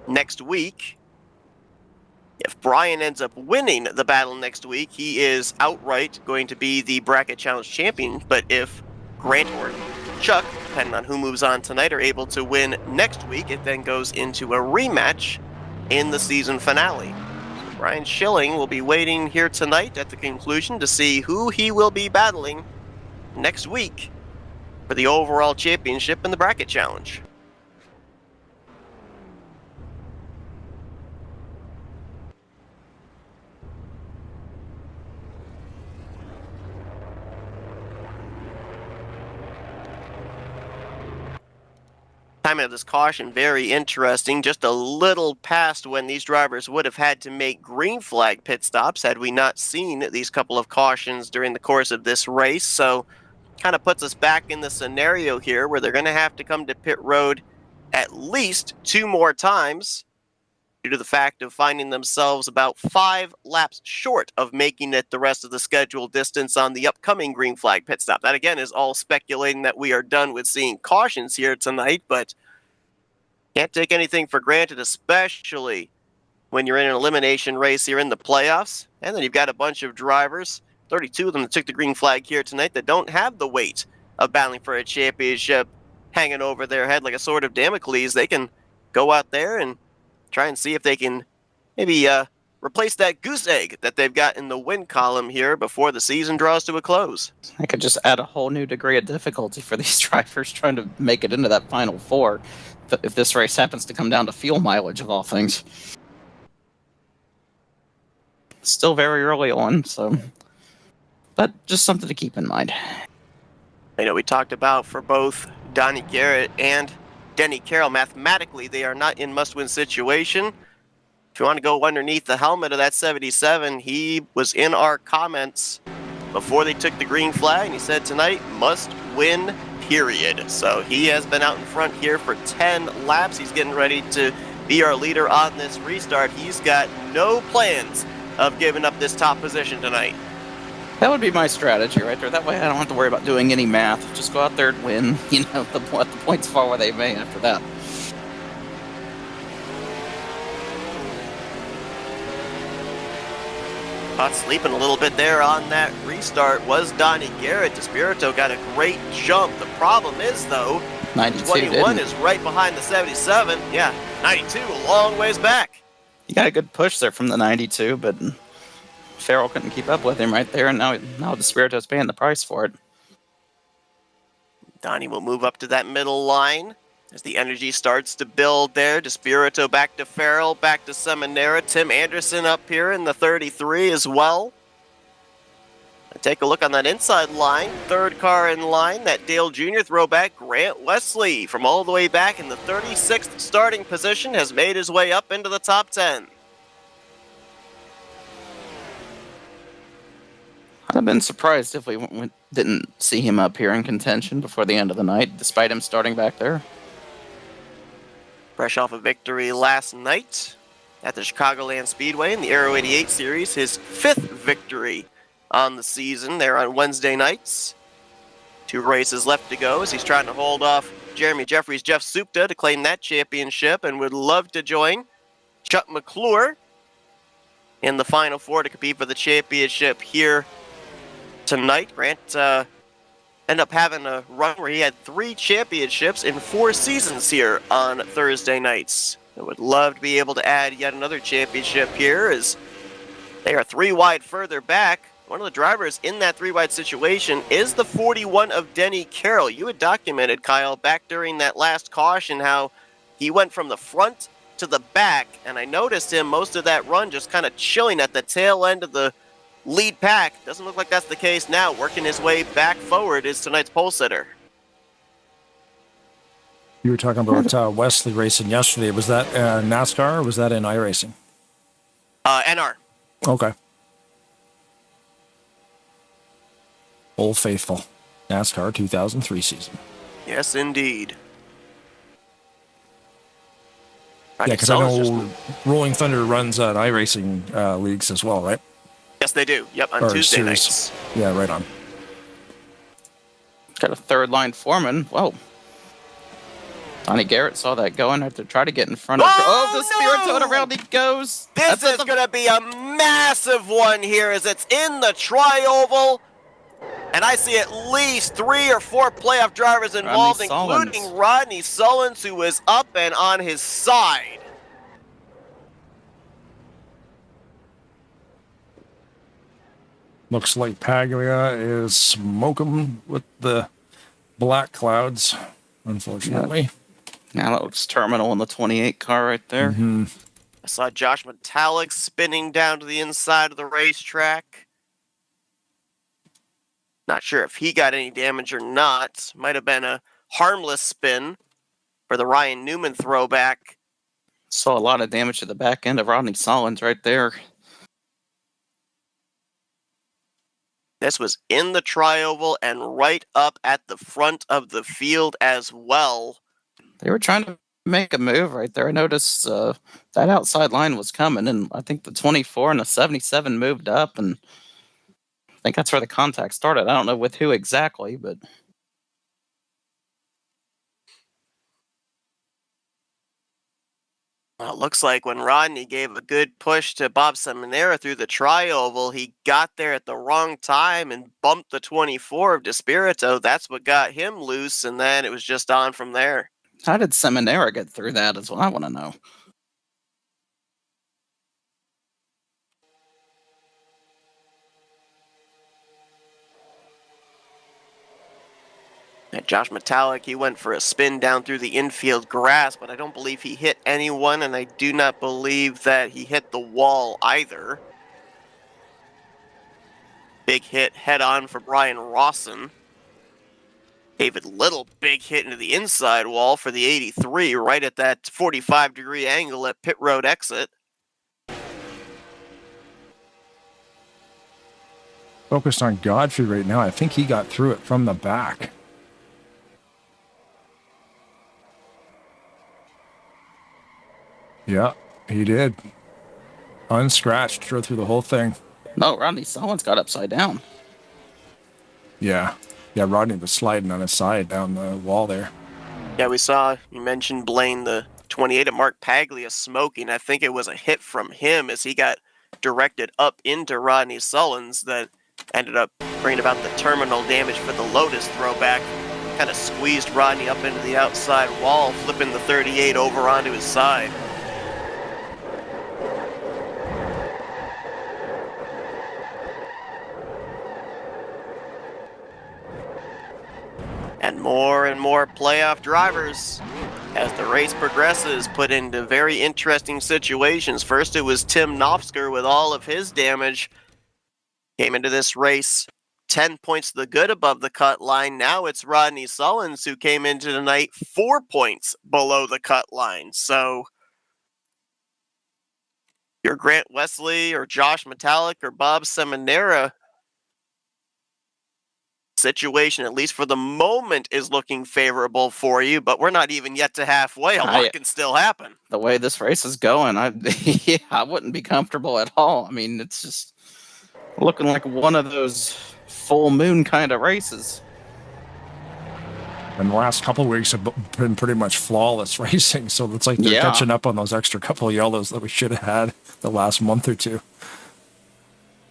next week. If Brian ends up winning the battle next week, he is outright going to be the Bracket Challenge champion. But if Grant or Chuck, depending on who moves on tonight, are able to win next week, it then goes into a rematch in the season finale. So Brian Schilling will be waiting here tonight at the conclusion to see who he will be battling next week for the overall championship in the Bracket Challenge. timing of this caution very interesting. Just a little past when these drivers would have had to make green flag pit stops had we not seen these couple of cautions during the course of this race. So kind of puts us back in the scenario here where they're going to have to come to pit road at least 2 more times due to the fact of finding themselves about 5 laps short of making it the rest of the scheduled distance on the upcoming green flag pit stop. That, again, is all speculating that we are done with seeing cautions here tonight, but can't take anything for granted, especially when you're in an elimination race here in the playoffs. And then you've got a bunch of drivers, 32 of them that took the green flag here tonight, that don't have the weight of battling for a championship hanging over their head like a sword of Damocles. They can go out there and try and see if they can maybe replace that goose egg that they've got in the win column here before the season draws to a close. I could just add a whole new degree of difficulty for these drivers trying to make it into that final 4 if this race happens to come down to fuel mileage of all things. Still very early on, so but just something to keep in mind. I know we talked about for both Donnie Garrett and Denny Carroll, mathematically they are not in must-win situation. If you want to go underneath the helmet of that 77, he was in our comments before they took the green flag, and he said tonight, must win, period. So he has been out in front here for 10 laps. He's getting ready to be our leader on this restart. He's got no plans of giving up this top position tonight. That would be my strategy right there. That way I don't have to worry about doing any math. Just go out there and win. Let the points fall where they may after that. Caught sleeping a little bit there on that restart was Donnie Garrett. DeSpirito got a great jump. The problem is, though, 21 is right behind the 77. Yeah, 92, a long ways back. He got a good push there from the 92, but Farrell couldn't keep up with him right there, and now DeSpirito's paying the price for it. Donnie will move up to that middle line as the energy starts to build there. DeSpirito back to Farrell, back to Seminara. Tim Anderson up here in the 33 as well. And take a look on that inside line. Third car in line, that Dale Jr. throwback, Grant Wesley, from all the way back in the 36th starting position, has made his way up into the top 10. I'd have been surprised if we didn't see him up here in contention before the end of the night, despite him starting back there. Fresh off a victory last night at the Chicagoland Speedway in the Aero 88 Series, his 5th victory on the season there on Wednesday nights. 2 races left to go as he's trying to hold off Jeremy Jeffries' Jeff Supta to claim that championship, and would love to join Chuck McClure in the Final 4 to compete for the championship here tonight. Grant ended up having a run where he had 3 championships in 4 seasons here on Thursday nights. I would love to be able to add yet another championship here as they are 3 wide further back. One of the drivers in that 3 wide situation is the 41 of Denny Carroll. You had documented, Kyle, back during that last caution how he went from the front to the back, and I noticed him most of that run just kind of chilling at the tail end of the lead pack. Doesn't look like that's the case now. Working his way back forward is tonight's pole sitter. You were talking about Wesley racing yesterday. Was that NASCAR or was that in iRacing? NR. Okay. Old Faithful. NASCAR 2003 season. Yes, indeed. Yeah, because I know Rolling Thunder runs iRacing leagues as well, right? Yes, they do. Yep, on Tuesday series. nights. Yeah, right on. Got a third line foreman. Whoa. Donnie Garrett saw that going. Had to try to get in front of. The Spirito, and around he goes. This is going to be a massive one here as it's in the tri-oval. And I see at least 3 or 4 playoff drivers involved, including Rodney Sullins, who is up and on his side. Looks like Paglia is smoking with the black clouds, unfortunately. Now that looks terminal in the 28 car right there. Mm-hmm. I saw Josh Metallic spinning down to the inside of the racetrack. Not sure if he got any damage or not. Might have been a harmless spin for the Ryan Newman throwback. Saw a lot of damage to the back end of Rodney Sollins right there. This was in the tri-oval and right up at the front of the field as well. They were trying to make a move right there. I noticed that outside line was coming, and I think the 24 and the 77 moved up, and I think that's where the contact started. I don't know with who exactly, but... Well, it looks like when Rodney gave a good push to Bob Seminara through the tri-oval, he got there at the wrong time and bumped the 24 of Despirito. That's what got him loose, and then it was just on from there. How did Seminara get through that is what I want to know. And Josh Metallic, he went for a spin down through the infield grass, but I don't believe he hit anyone, and I do not believe that he hit the wall either. Big hit head-on for Brian Rawson. David Little, big hit into the inside wall for the 83, right at that 45-degree angle at pit road exit. Focused on Godfrey right now. I think he got through it from the back. Yeah, he did. Unscratched, drove through the whole thing. No, Rodney Sollins got upside down. Yeah. Yeah, Rodney was sliding on his side down the wall there. Yeah, we saw, you mentioned Blaine, the 28 at Mark Paglia smoking. I think it was a hit from him as he got directed up into Rodney Sullins that ended up bringing about the terminal damage for the Lotus throwback. Kind of squeezed Rodney up into the outside wall, flipping the 38 over onto his side. And more playoff drivers, as the race progresses, put into very interesting situations. First, it was Tim Knopfsker with all of his damage. Came into this race 10 points to the good above the cut line. Now it's Rodney Sullins who came into the night 4 points below the cut line. So your Grant Wesley or Josh Metallic or Bob Seminara situation, at least for the moment, is looking favorable for you, but we're not even yet to halfway. A lot can still happen. The way this race is going, I wouldn't be comfortable at all. I mean, it's just looking like one of those full moon kind of races. And the last couple of weeks have been pretty much flawless racing, so it's like they're catching up on those extra couple of yellows that we should have had the last month or two.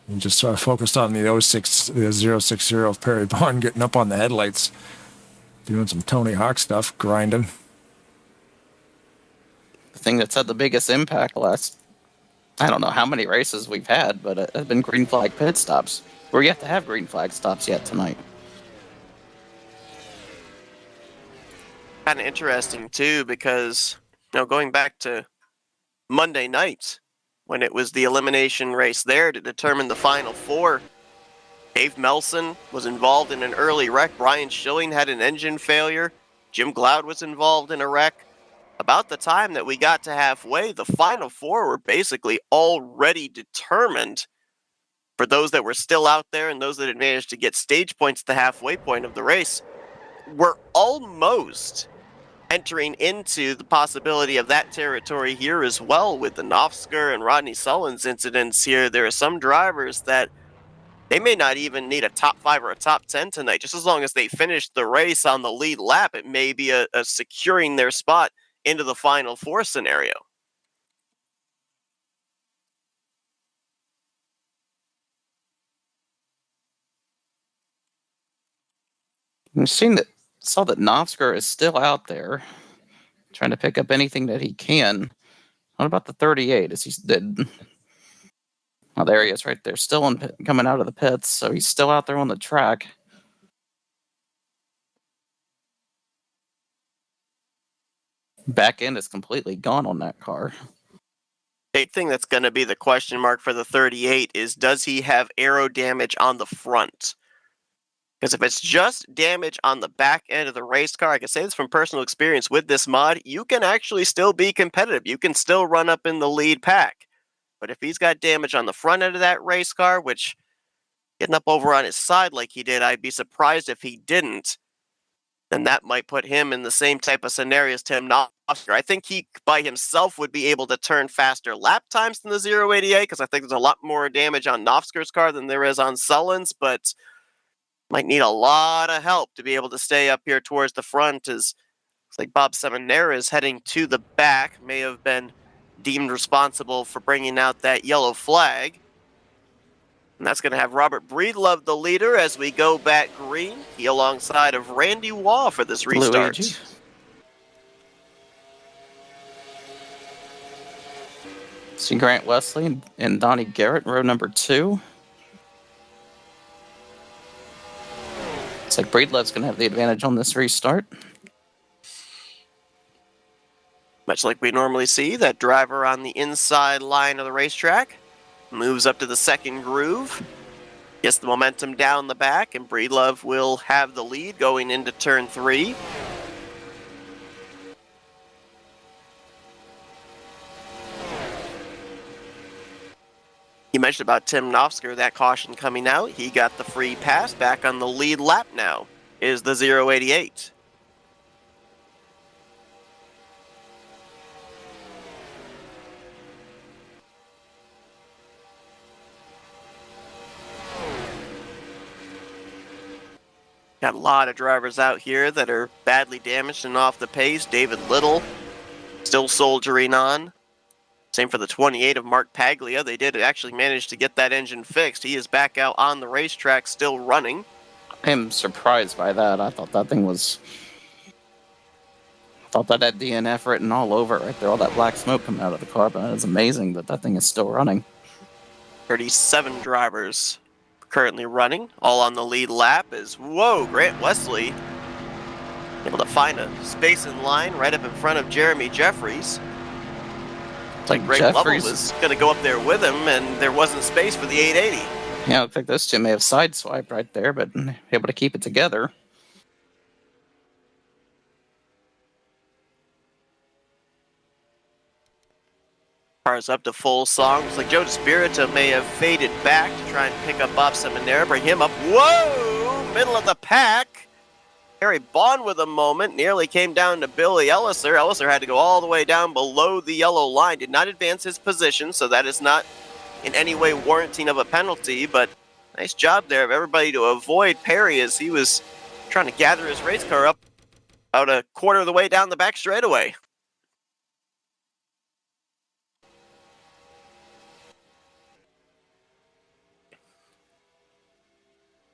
And just focused on the 060 of Perry Bond, getting up on the headlights, doing some Tony Hawk stuff, grinding. The thing that's had the biggest impact last, I don't know how many races we've had, but it has been green flag pit stops. We're yet to have green flag stops yet tonight. Kind of interesting, too, because, going back to Monday night, when it was the elimination race there to determine the final four, Dave Melson was involved in an early wreck. Brian Schilling had an engine failure. Jim Glaude was involved in a wreck. About the time that we got to halfway, the final four were basically already determined for those that were still out there and those that had managed to get stage points at the halfway point of the race. We're almost entering into the possibility of that territory here as well with the Knopfsker and Rodney Sullins incidents here. There are some drivers that they may not even need a top 5 or a top 10 tonight. Just as long as they finish the race on the lead lap, it may be a securing their spot into the final four scenario. We've saw that Knopfsker is still out there, trying to pick up anything that he can. What about the 38? Is he dead? Oh, there he is right there, still coming out of the pits, so he's still out there on the track. Back end is completely gone on that car. The thing that's going to be the question mark for the 38 is, does he have aero damage on the front? Because if it's just damage on the back end of the race car, I can say this from personal experience with this mod, you can actually still be competitive. You can still run up in the lead pack. But if he's got damage on the front end of that race car, which getting up over on his side like he did, I'd be surprised if he didn't, then that might put him in the same type of scenario as Tim Knopfler. I think he, by himself, would be able to turn faster lap times than the 088, because I think there's a lot more damage on Knopfler's car than there is on Sullen's, but might need a lot of help to be able to stay up here towards the front, as looks like Bob Seminara is heading to the back, may have been deemed responsible for bringing out that yellow flag. And that's going to have Robert Breedlove the leader as we go back green. He alongside of Randy Waugh for this restart. Luigi. See Grant Wesley and Donnie Garrett, row number 2. Looks like Breedlove's going to have the advantage on this restart. Much like we normally see, that driver on the inside line of the racetrack moves up to the second groove, gets the momentum down the back, and Breedlove will have the lead going into turn 3. You mentioned about Tim Knopfler, that caution coming out. He got the free pass. Back on the lead lap now is the 088. Got a lot of drivers out here that are badly damaged and off the pace. David Little still soldiering on. Same for the 28 of Mark Paglia. They did actually manage to get that engine fixed. He is back out on the racetrack, still running. I am surprised by that. I thought that thing was... I thought that had DNF written all over it right there. All that black smoke coming out of the car, but it's amazing that that thing is still running. 37 drivers currently running, all on the lead lap is, whoa, Grant Wesley able to find a space in line right up in front of Jeremy Jeffries. It's like Greg Jeffries Lovell was going to go up there with him, and there wasn't space for the 880. Yeah, I think those two may have sideswiped right there, but able to keep it together. Cars up to full song. Looks like Joe DeSpirito may have faded back to try and pick up Bob Seminara, bring him up. Whoa! Middle of the pack. Harry Bond with a moment. Nearly came down to Billy Elliser. Elliser had to go all the way down below the yellow line. Did not advance his position, so that is not in any way warranting of a penalty, but nice job there of everybody to avoid Perry as he was trying to gather his race car up about a quarter of the way down the back straightaway.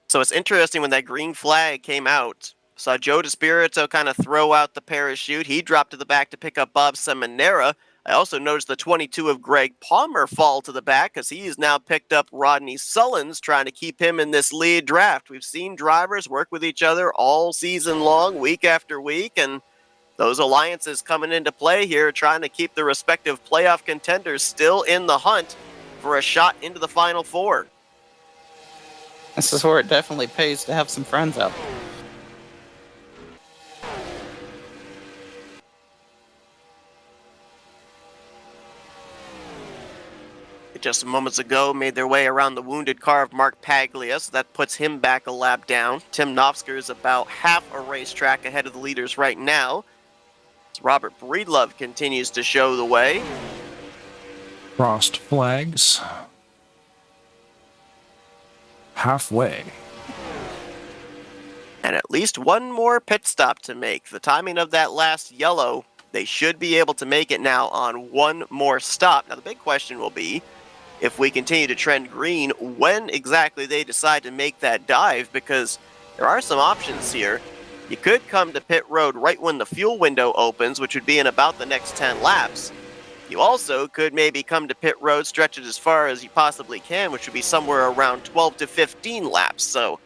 So it's interesting when that green flag came out. Saw Joe DeSpirito kind of throw out the parachute. He dropped to the back to pick up Bob Seminara. I also noticed the 22 of Greg Palmer fall to the back because he's now picked up Rodney Sullins, trying to keep him in this lead draft. We've seen drivers work with each other all season long, week after week, and those alliances coming into play here, trying to keep the respective playoff contenders still in the hunt for a shot into the Final Four. This is where it definitely pays to have some friends out there. Just moments ago made their way around the wounded car of Mark Paglia, so that puts him back a lap down. Tim Knopfler is about half a racetrack ahead of the leaders right now. As Robert Breedlove continues to show the way. Crossed flags. Halfway. And at least one more pit stop to make. The timing of that last yellow, they should be able to make it now on one more stop. Now the big question will be, if we continue to trend green, when exactly they decide to make that dive, because there are some options here. You could come to pit road right when the fuel window opens, which would be in about the next 10 laps. You also could maybe come to pit road, stretch it as far as you possibly can, which would be somewhere around 12 to 15 laps. So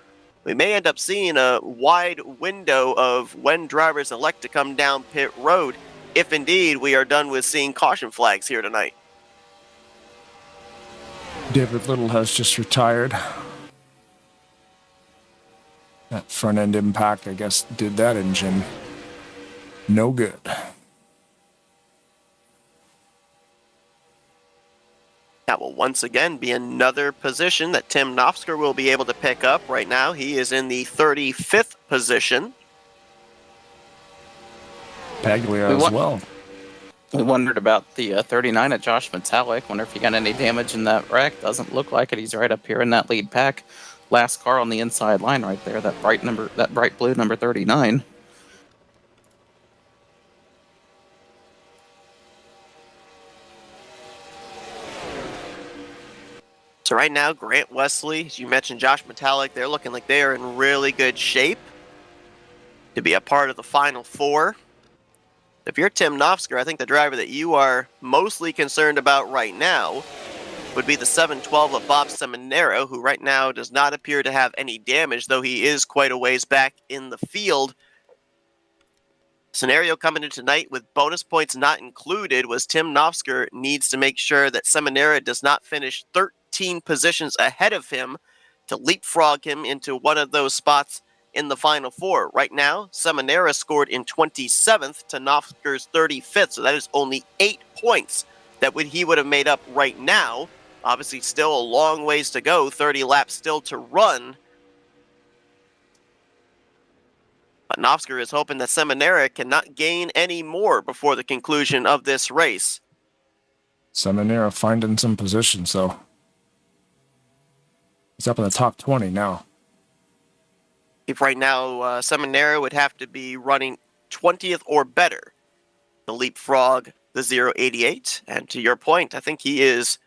we may end up seeing a wide window of when drivers elect to come down pit road, if indeed we are done with seeing caution flags here tonight. David Little has just retired. That front end impact, I guess, did that engine no good. That will once again be another position that Tim Knopfsker will be able to pick up. Right now, he is in the 35th position. Paglia as well. We wondered about the 39 at Josh Metallic. Wonder if he got any damage in that wreck. Doesn't look like it. He's right up here in that lead pack. Last car on the inside line right there. That bright blue number 39. So right now, Grant Wesley, as you mentioned, Josh Metallic, they're looking like they are in really good shape to be a part of the Final Four. If you're Tim Knopfsker, I think the driver that you are mostly concerned about right now would be the 712 of Bob Seminaro, who right now does not appear to have any damage, though he is quite a ways back in the field. Scenario coming in tonight with bonus points not included was Tim Knopfsker needs to make sure that Seminara does not finish 13 positions ahead of him to leapfrog him into one of those spots in the Final Four. Right now, Seminara scored in 27th to Knopfsker's 35th, so that is only 8 points that he would have made up right now. Obviously, still a long ways to go, 30 laps still to run. But Knopfsker is hoping that Seminara cannot gain any more before the conclusion of this race. Seminara finding some positions, though. He's up in the top 20 now. If right now, Seminara would have to be running 20th or better to leapfrog the 088. And to your point, I think he is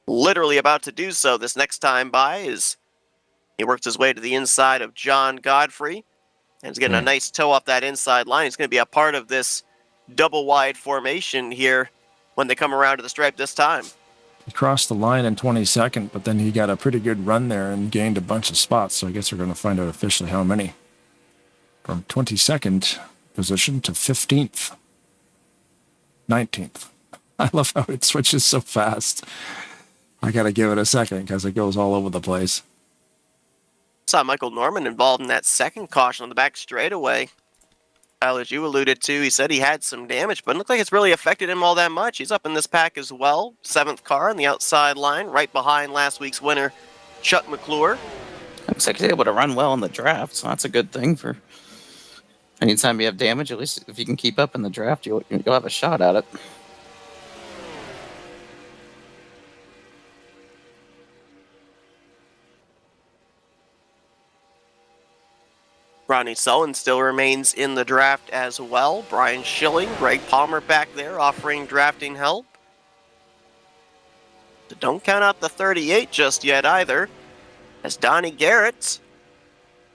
literally about to do so this next time by. As he works his way to the inside of John Godfrey. And he's getting a nice toe off that inside line. He's going to be a part of this double wide formation here when they come around to the stripe this time. He crossed the line in 22nd, but then he got a pretty good run there and gained a bunch of spots. So I guess we're going to find out officially how many. From 22nd position to 15th. 19th. I love how it switches so fast. I got to give it a second because it goes all over the place. Saw Michael Norman involved in that second caution on the back straightaway. As you alluded to, he said he had some damage, but it looked like it's really affected him all that much. He's up in this pack as well. 7th car on the outside line, right behind last week's winner, Chuck McClure. Looks like he's able to run well in the draft, so that's a good thing for anytime you have damage. At least if you can keep up in the draft, you'll have a shot at it. Ronnie Sullen still remains in the draft as well. Brian Schilling, Greg Palmer back there offering drafting help. So don't count out the 38 just yet either. As Donnie Garrett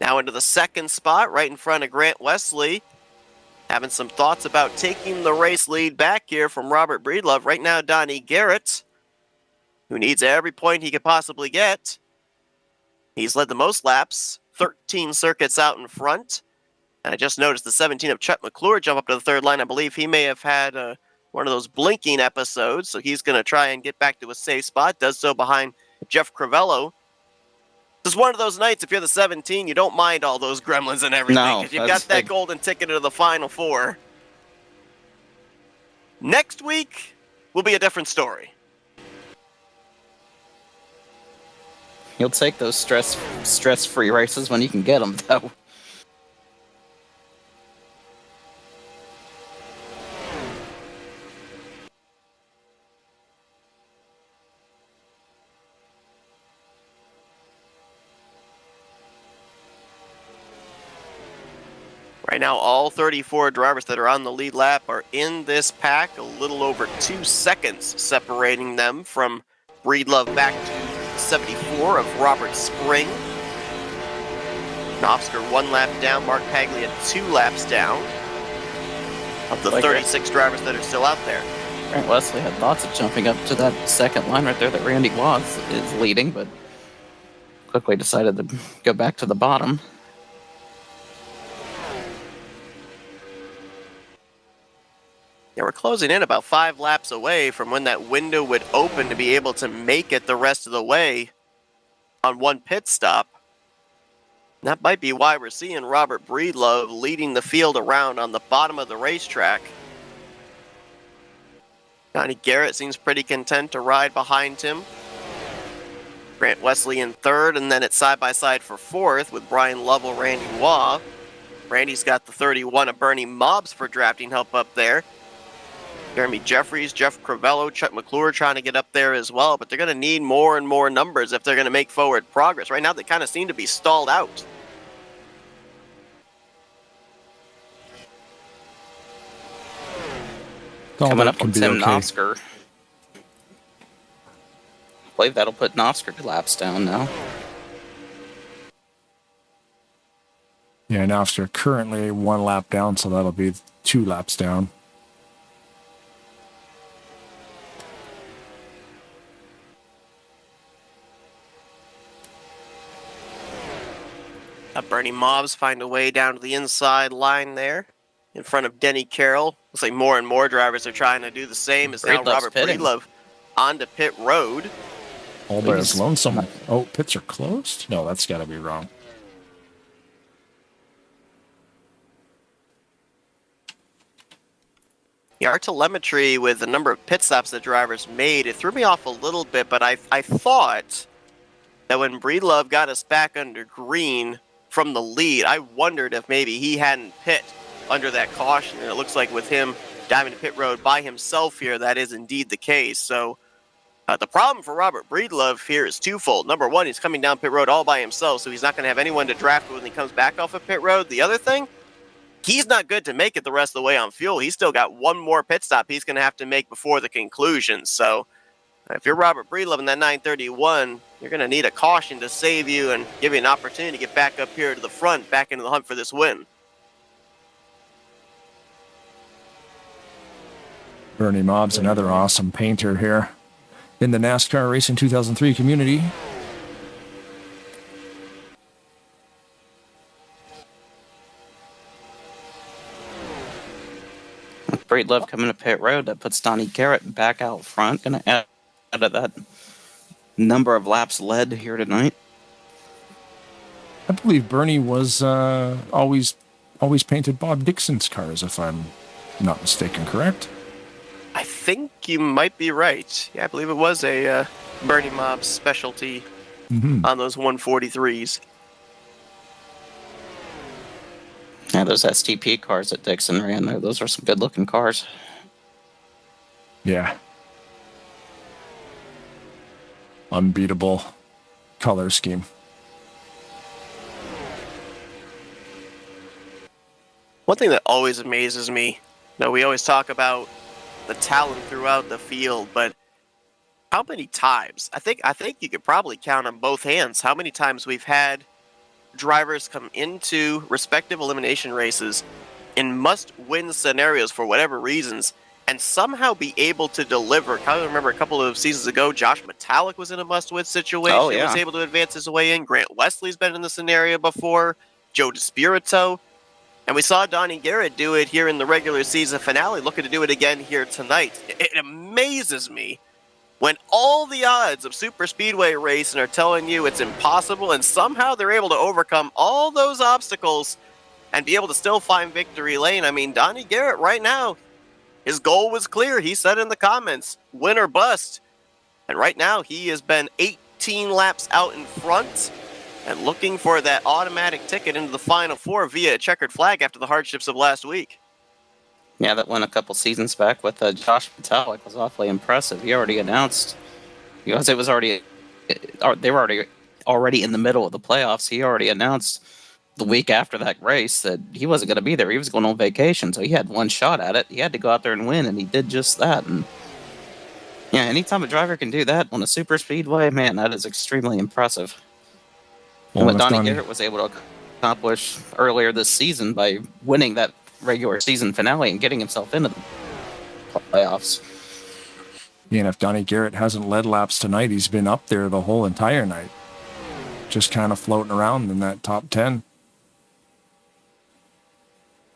now into the 2nd spot right in front of Grant Wesley. Having some thoughts about taking the race lead back here from Robert Breedlove. Right now, Donnie Garrett, who needs every point he could possibly get. He's led the most laps. 13 circuits out in front. And I just noticed the 17 of Chuck McClure jump up to the 3rd line. I believe he may have had one of those blinking episodes, so he's going to try and get back to a safe spot. Does so behind Jeff Crivello. This is one of those nights, if you're the 17, you don't mind all those gremlins and everything. No, because you've got that golden ticket to the Final Four. Next week will be a different story. You'll take those stress-free races when you can get them, though. Right now, all 34 drivers that are on the lead lap are in this pack, a little over 2 seconds separating them from Breedlove back to 74 of Robert Spring. Knopfsker 1 lap down, Mark Paglia 2 laps down of the 36 drivers that are still out there. Grant Wesley had thoughts of jumping up to that 2nd line right there that Randy Watts is leading, but quickly decided to go back to the bottom. Yeah, we're closing in about 5 laps away from when that window would open to be able to make it the rest of the way on one pit stop. That might be why we're seeing Robert Breedlove leading the field around on the bottom of the racetrack. Donnie Garrett seems pretty content to ride behind him. Grant Wesley in third, and then it's side-by-side for fourth with Brian Lovell, Randy Waugh. Randy's got the 31 of Bernie Mobbs for drafting help up there. Jeremy Jeffries, Jeff Crivello, Chuck McClure trying to get up there as well, but they're going to need more and more numbers if they're going to make forward progress. Right now, they kind of seem to be stalled out. Coming up on Tim Nosker. I believe that'll put Nosker laps down now. Yeah, Nosker currently 1 lap down, so that'll be 2 laps down. Bernie Mobbs find a way down to the inside line there in front of Denny Carroll. Looks like more and more drivers are trying to do the same as now Robert Breedlove onto pit road. All by his lonesome. Oh, pits are closed? No, that's got to be wrong. Our telemetry with the number of pit stops that drivers made, it threw me off a little bit, but I thought that when Breedlove got us back under green from the lead, I wondered if maybe he hadn't pit under that caution. And it looks like with him diving to pit road by himself here, that is indeed the case. So the problem for Robert Breedlove here is twofold. Number one, he's coming down pit road all by himself, so he's not going to have anyone to draft when he comes back off of pit road. The other thing, he's not good to make it the rest of the way on fuel. He's still got one more pit stop he's going to have to make before the conclusion. So if you're Robert Breedlove in that 931, you're going to need a caution to save you and give you an opportunity to get back up here to the front, back into the hunt for this win. Bernie Mobbs, another awesome painter here in the NASCAR Racing 2003 community. Breedlove coming to pit road. That puts Donnie Garrett back out front. Going to add to that number of laps led here tonight. I believe Bernie was always painted Bob Dixon's cars, if I'm not mistaken, correct? I think you might be right. Yeah, I believe it was a Bernie Mobbs specialty on those 143s. Yeah, those STP cars that Dixon ran there, those are some good-looking cars. Yeah. Unbeatable color scheme. One thing that always amazes me, we always talk about the talent throughout the field, but how many times, I think you could probably count on both hands how many times we've had drivers come into respective elimination races in must-win scenarios for whatever reasons and somehow be able to deliver. I remember a couple of seasons ago, Josh Metallic was in a must-win situation. Oh, yeah. Was able to advance his way in. Grant Wesley's been in the scenario before. Joe DeSpirito. And we saw Donnie Garrett do it here in the regular season finale, looking to do it again here tonight. It amazes me when all the odds of super speedway racing are telling you it's impossible, and somehow they're able to overcome all those obstacles and be able to still find victory lane. I mean, Donnie Garrett right now, his goal was clear. He said in the comments, win or bust. And right now he has been 18 laps out in front and looking for that automatic ticket into the Final Four via a checkered flag after the hardships of last week. Yeah, that went a couple seasons back with Josh Metallic was awfully impressive. He already announced, because it was already, they were already in the middle of the playoffs. He already announced the week after that race that he wasn't going to be there. He was going on vacation, so he had one shot at it. He had to go out there and win, and he did just that. And yeah, anytime a driver can do that on a super speedway, man, that is extremely impressive. Well, and what Donnie Garrett was able to accomplish earlier this season by winning that regular season finale and getting himself into the playoffs. Yeah, and if Donnie Garrett hasn't led laps tonight, he's been up there the whole entire night. Just kind of floating around in that top 10.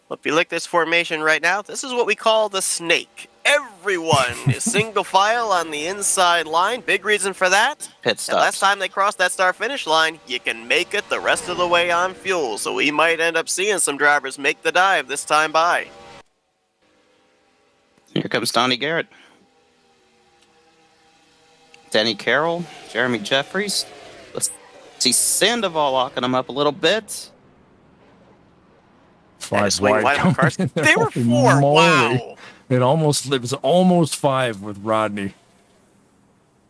Well, if you look at this formation right now, this is what we call the snake. Everyone is single file on the inside line. Big reason for that. Pit And stops. last time they crossed that start-finish line, you can make it the rest of the way on fuel. So we might end up seeing some drivers make the dive this time by. Here comes Donnie Garrett. Denny Carroll, Jeremy Jeffries. Let's see Sandoval locking him up a little bit. Five swing wide on cars. coming in. They were Holy 4. moly. Wow. It was almost 5 with Rodney.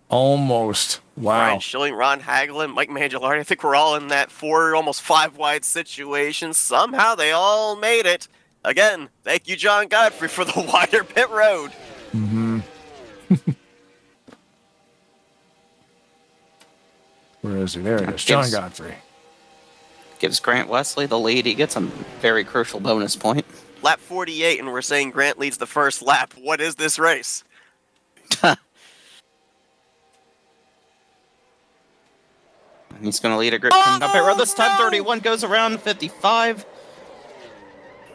Almost. Wow. Ryan Schilling, Ron Hagelin, Mike Mangialardi. I think we're all in that 4, almost 5 wide situation. Somehow they all made it. Again, thank you, John Godfrey, for the wider pit road. Mm-hmm. Where is he? There it is. John Godfrey. Gives Grant Wesley the lead. He gets a very crucial bonus point. Lap 48, and we're saying Grant leads the first lap. What is this race? He's going to lead a group coming up pit road. This time 31 goes around 55.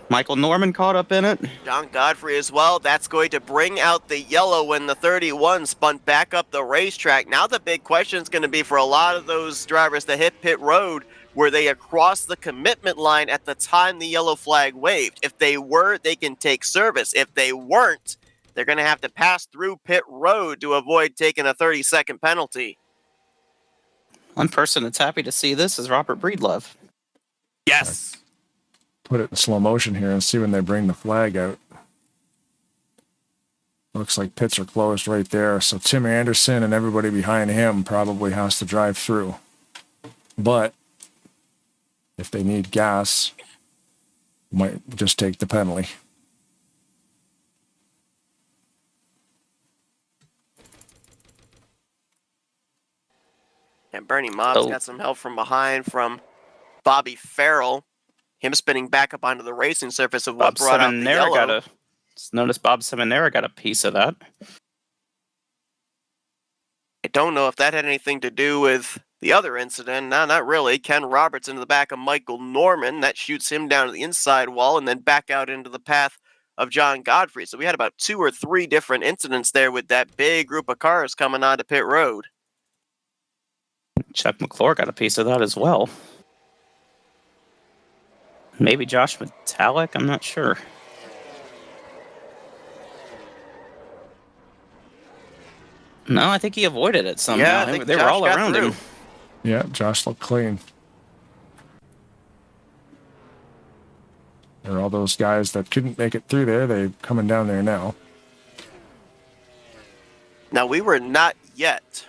Michael Norman caught up in it. John Godfrey as well. That's going to bring out the yellow when the 31 spun back up the racetrack. Now the big question is going to be for a lot of those drivers that hit pit road, were they across the commitment line at the time the yellow flag waved? If they were, they can take service. If they weren't, they're going to have to pass through pit road to avoid taking a 30-second penalty. One person that's happy to see this is Robert Breedlove. Yes. Put it in slow motion here and see when they bring the flag out. Looks like pits are closed right there. So Tim Anderson and everybody behind him probably has to drive through. But if they need gas, might just take the penalty. And Bernie Mobbs got some help from behind from Bobby Farrell. Him spinning back up onto the racing surface of what brought out the yellow. Notice Bob Seminara got a piece of that. I don't know if that had anything to do with the other incident. No, not really. Ken Roberts into the back of Michael Norman. That shoots him down to the inside wall and then back out into the path of John Godfrey. So we had about 2 or 3 different incidents there with that big group of cars coming onto pit road. Chuck McClure got a piece of that as well. Maybe Josh Metallic? I'm not sure. No, I think he avoided it somehow. Yeah, I think they were Josh all got around through. him. Yeah, Josh looked clean. There are all those guys that couldn't make it through there. They're coming down there now. Now, we were not yet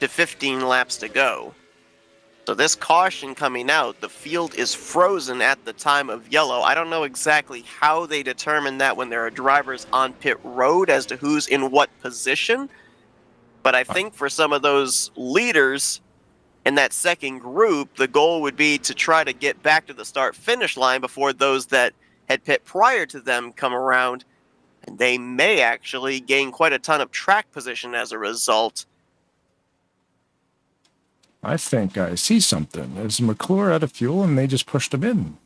to 15 laps to go. So this caution coming out, the field is frozen at the time of yellow. I don't know exactly how they determine that when there are drivers on pit road as to who's in what position. But I think for some of those leaders in that second group, the goal would be to try to get back to the start-finish line before those that had pit prior to them come around. And they may actually gain quite a ton of track position as a result. I think I see something. Is McClure out of fuel and they just pushed him in?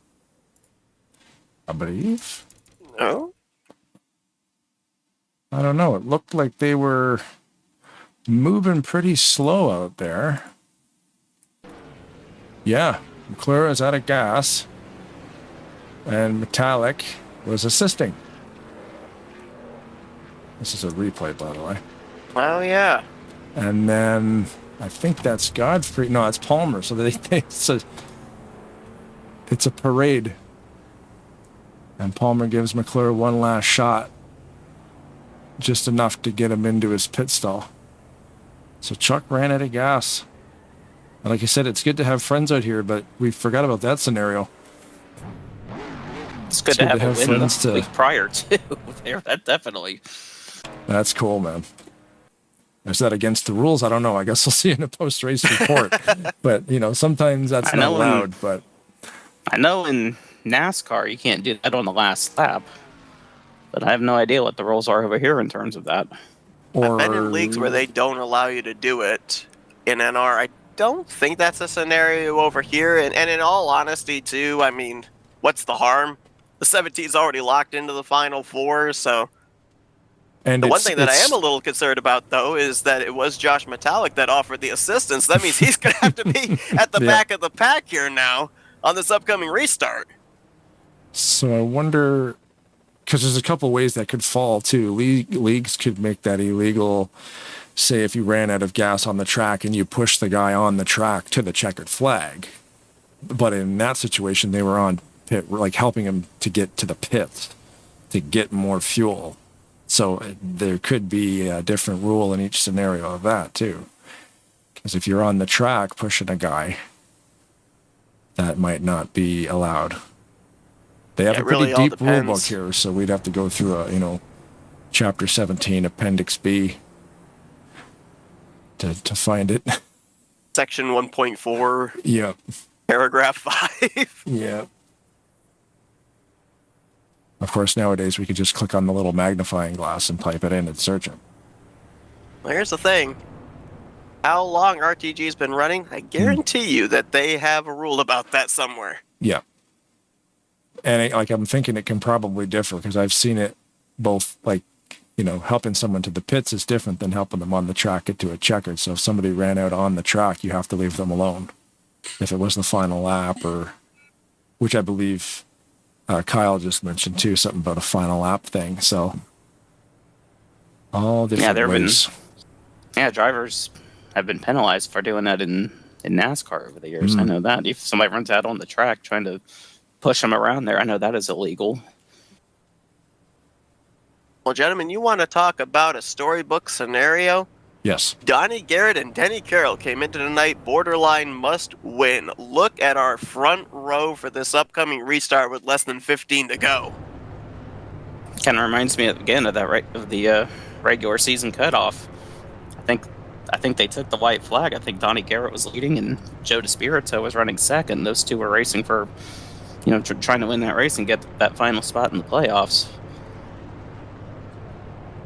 I believe. No? I don't know. It looked like they were moving pretty slow out there. Yeah, McClure is out of gas. And Metallic was assisting. This is a replay, by the way. Oh, yeah. And then I think that's Godfrey. No, it's Palmer. So it's a parade. And Palmer gives McClure one last shot. Just enough to get him into his pit stall. So Chuck ran out of gas. And like I said, it's good to have friends out here, but we forgot about that scenario. It's good to have a win friends the week prior, too. That definitely. That's cool, man. Is that against the rules? I don't know. I guess we'll see in a post-race report. But, sometimes that's not allowed. But I know in NASCAR you can't do that on the last lap. But I have no idea what the rules are over here in terms of that. I've been in leagues where they don't allow you to do it in NR. I don't think that's a scenario over here. And in all honesty, too, I mean, what's the harm? The 17's already locked into the Final Four, so And The one thing that I am a little concerned about, though, is that it was Josh Metallic that offered the assistance. That means he's going to have to be at the back of the pack here now on this upcoming restart. So I wonder, because there's a couple ways that could fall too. Leagues could make that illegal. Say if you ran out of gas on the track and you push the guy on the track to the checkered flag. But in that situation, they were on pit, like helping him to get to the pit to get more fuel. So there could be a different rule in each scenario of that too. Because if you're on the track pushing a guy, that might not be allowed. They have a pretty deep rule book here, so we'd have to go through a, Chapter 17, Appendix B to find it. Section 1.4. Yep. Paragraph 5. Yep. Of course, nowadays we could just click on the little magnifying glass and type it in and search it. Well, here's the thing. How long RTG's been running? I guarantee you that they have a rule about that somewhere. Yeah. And I'm thinking it can probably differ because I've seen it both, helping someone to the pits is different than helping them on the track get to a checkered. So if somebody ran out on the track, you have to leave them alone. If it was the final lap which I believe Kyle just mentioned too, something about a final lap thing. So all different ways. Drivers have been penalized for doing that in NASCAR over the years. I know that. If somebody runs out on the track trying to push them around there, I know that is illegal. Well, gentlemen, you want to talk about a storybook scenario? Yes. Donnie Garrett and Denny Carroll came into the night borderline must win. Look at our front row for this upcoming restart with less than 15 to go. Kind of reminds me again of that of the regular season cutoff. I think they took the white flag. I think Donnie Garrett was leading and Joe DeSpirito was running second. Those two were racing for, trying to win that race and get that final spot in the playoffs.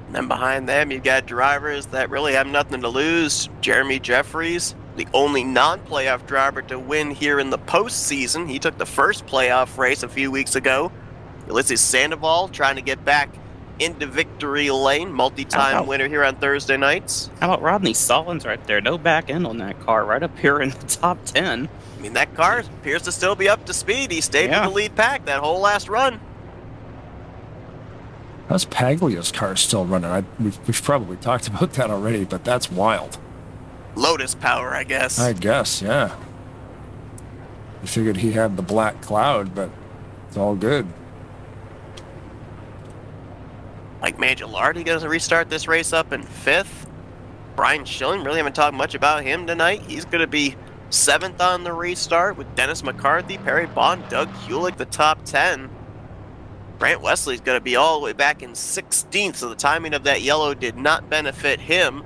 And then behind them, you've got drivers that really have nothing to lose. Jeremy Jeffries, the only non-playoff driver to win here in the postseason. He took the first playoff race a few weeks ago. Ulysses Sandoval trying to get back into victory lane. Multi-time winner here on Thursday nights. How about Rodney Stallings right there? No back end on that car, right up here in the top 10. I mean, that car appears to still be up to speed. He stayed in the lead pack that whole last run. How's Paglia's car still running? We've probably talked about that already, but that's wild. Lotus power, I guess. I guess, yeah. I figured he had the black cloud, but it's all good. Mike Mangialardi going to restart this race up in 5th. Brian Schilling, really haven't talked much about him tonight. He's going to be 7th on the restart with Dennis McCarthy, Perry Bond, Doug Hewlick, the top 10. Grant Wesley's going to be all the way back in 16th, so the timing of that yellow did not benefit him.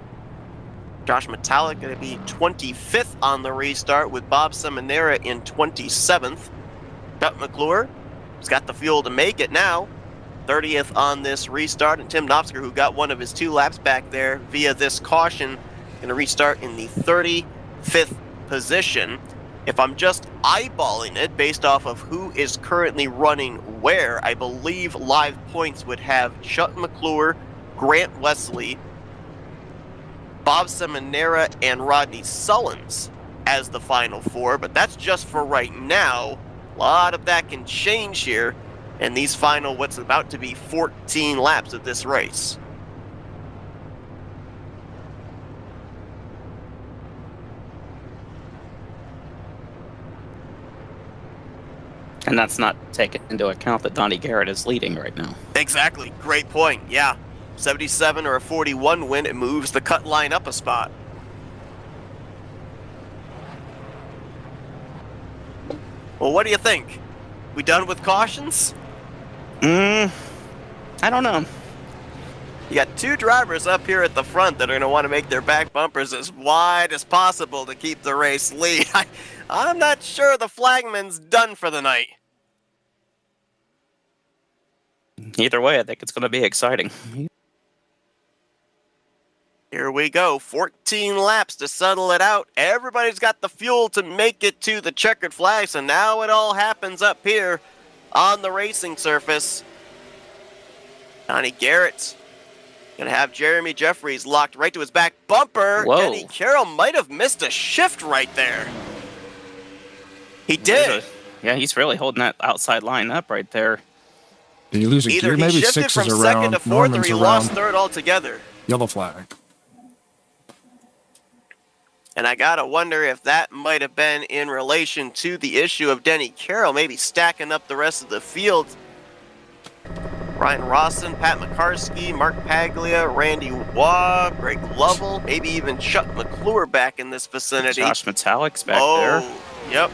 Josh Metallic going to be 25th on the restart with Bob Seminara in 27th. Chuck McClure has got the fuel to make it now. 30th on this restart, and Tim Knopsker, who got one of his 2 laps back there via this caution, going to restart in the 35th position. If I'm just eyeballing it based off of who is currently running where, I believe live points would have Chuck McClure, Grant Wesley, Bob Seminara, and Rodney Sullins as the final 4, but that's just for right now. A lot of that can change here in these final, what's about to be 14 laps of this race. And that's not taking into account that Donnie Garrett is leading right now. Exactly. Great point. Yeah. 77 or a 41 win, it moves the cut line up a spot. Well, what do you think? We done with cautions? I don't know. You got 2 drivers up here at the front that are going to want to make their back bumpers as wide as possible to keep the race lead. I'm not sure the flagman's done for the night. Either way, I think it's going to be exciting. Here we go. 14 laps to settle it out. Everybody's got the fuel to make it to the checkered flag, so now it all happens up here on the racing surface. Donnie Garrett Gonna have Jeremy Jeffries locked right to his back bumper. Whoa. Denny Carroll might have missed a shift right there. He did. Yeah, he's really holding that outside line up right there. Did you lose a Either gear? he Maybe shifted six from is second around. to fourth, or Norman's he around. lost third altogether. Yellow flag. And I gotta wonder if that might have been in relation to the issue of Denny Carroll maybe stacking up the rest of the field. Ryan Rawson, Pat McCarskey, Mark Paglia, Randy Waugh, Greg Lovell, maybe even Chuck McClure back in this vicinity. Josh Metallic's back there. Yep.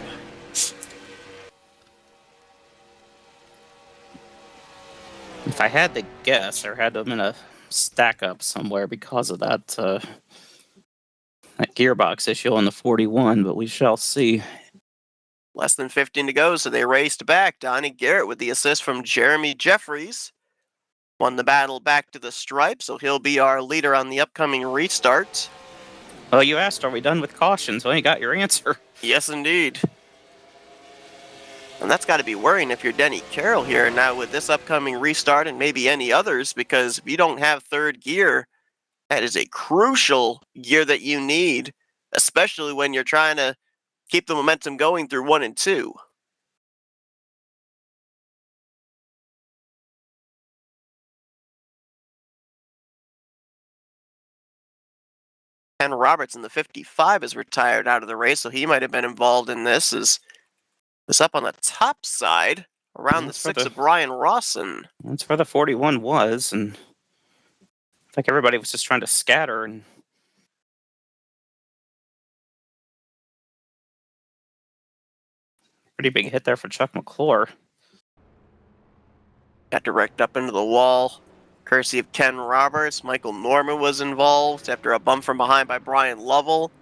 If I had to guess, there had to have been a stack up somewhere because of that that gearbox issue on the 41, but we shall see. Less than 15 to go, so they raced back. Donnie Garrett with the assist from Jeremy Jeffries. Won the battle back to the stripe, so he'll be our leader on the upcoming restart. Well, you asked, are we done with cautions? Well, you got your answer. Yes, indeed. And that's got to be worrying if you're Denny Carroll here now with this upcoming restart and maybe any others, because if you don't have third gear, that is a crucial gear that you need, especially when you're trying to keep the momentum going through 1 and 2. Ken Roberts in the 55 is retired out of the race, so he might have been involved in this. Is this up on the top side around the 6 of Brian Rawson? That's where the 41 was, and I think everybody was just trying to scatter. And pretty big hit there for Chuck McClure. Got direct up into the wall. Courtesy of Ken Roberts. Michael Norman was involved after a bump from behind by Brian Lovell.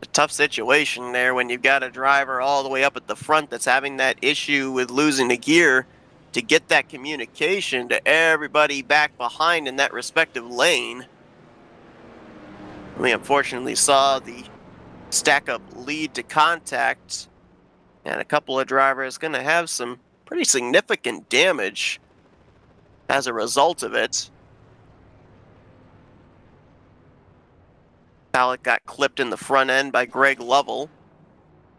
A tough situation there when you've got a driver all the way up at the front that's having that issue with losing a gear to get that communication to everybody back behind in that respective lane. We unfortunately saw the stack up lead to contact, and a couple of drivers going to have some pretty significant damage as a result of it. Metallic got clipped in the front end by Greg Lovell.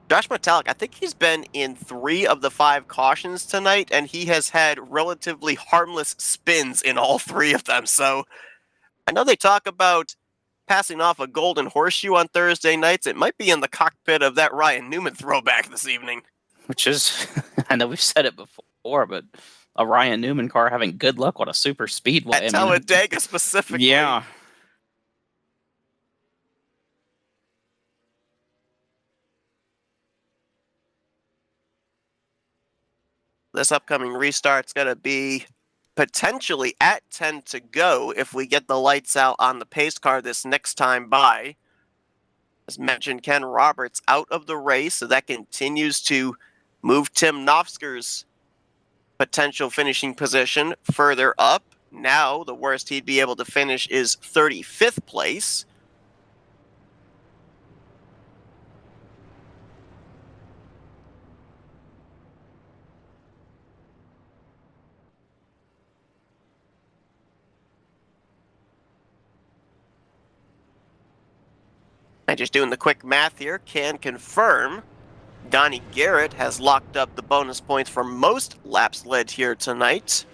Josh Metallic, I think he's been in 3 of the 5 cautions tonight, and he has had relatively harmless spins in all 3 of them. So I know they talk about passing off a golden horseshoe on Thursday nights. It might be in the cockpit of that Ryan Newman throwback this evening. Which is, I know we've said it before, but a Ryan Newman car having good luck with a super speedway. At Talladega specifically. Yeah. This upcoming restart's going to be potentially at 10 to go if we get the lights out on the pace car this next time by. As mentioned, Ken Roberts out of the race, so that continues to move Tim Nofsker's potential finishing position further up. Now, the worst he'd be able to finish is 35th place. And just doing the quick math here, can confirm Donnie Garrett has locked up the bonus points for most laps led here tonight.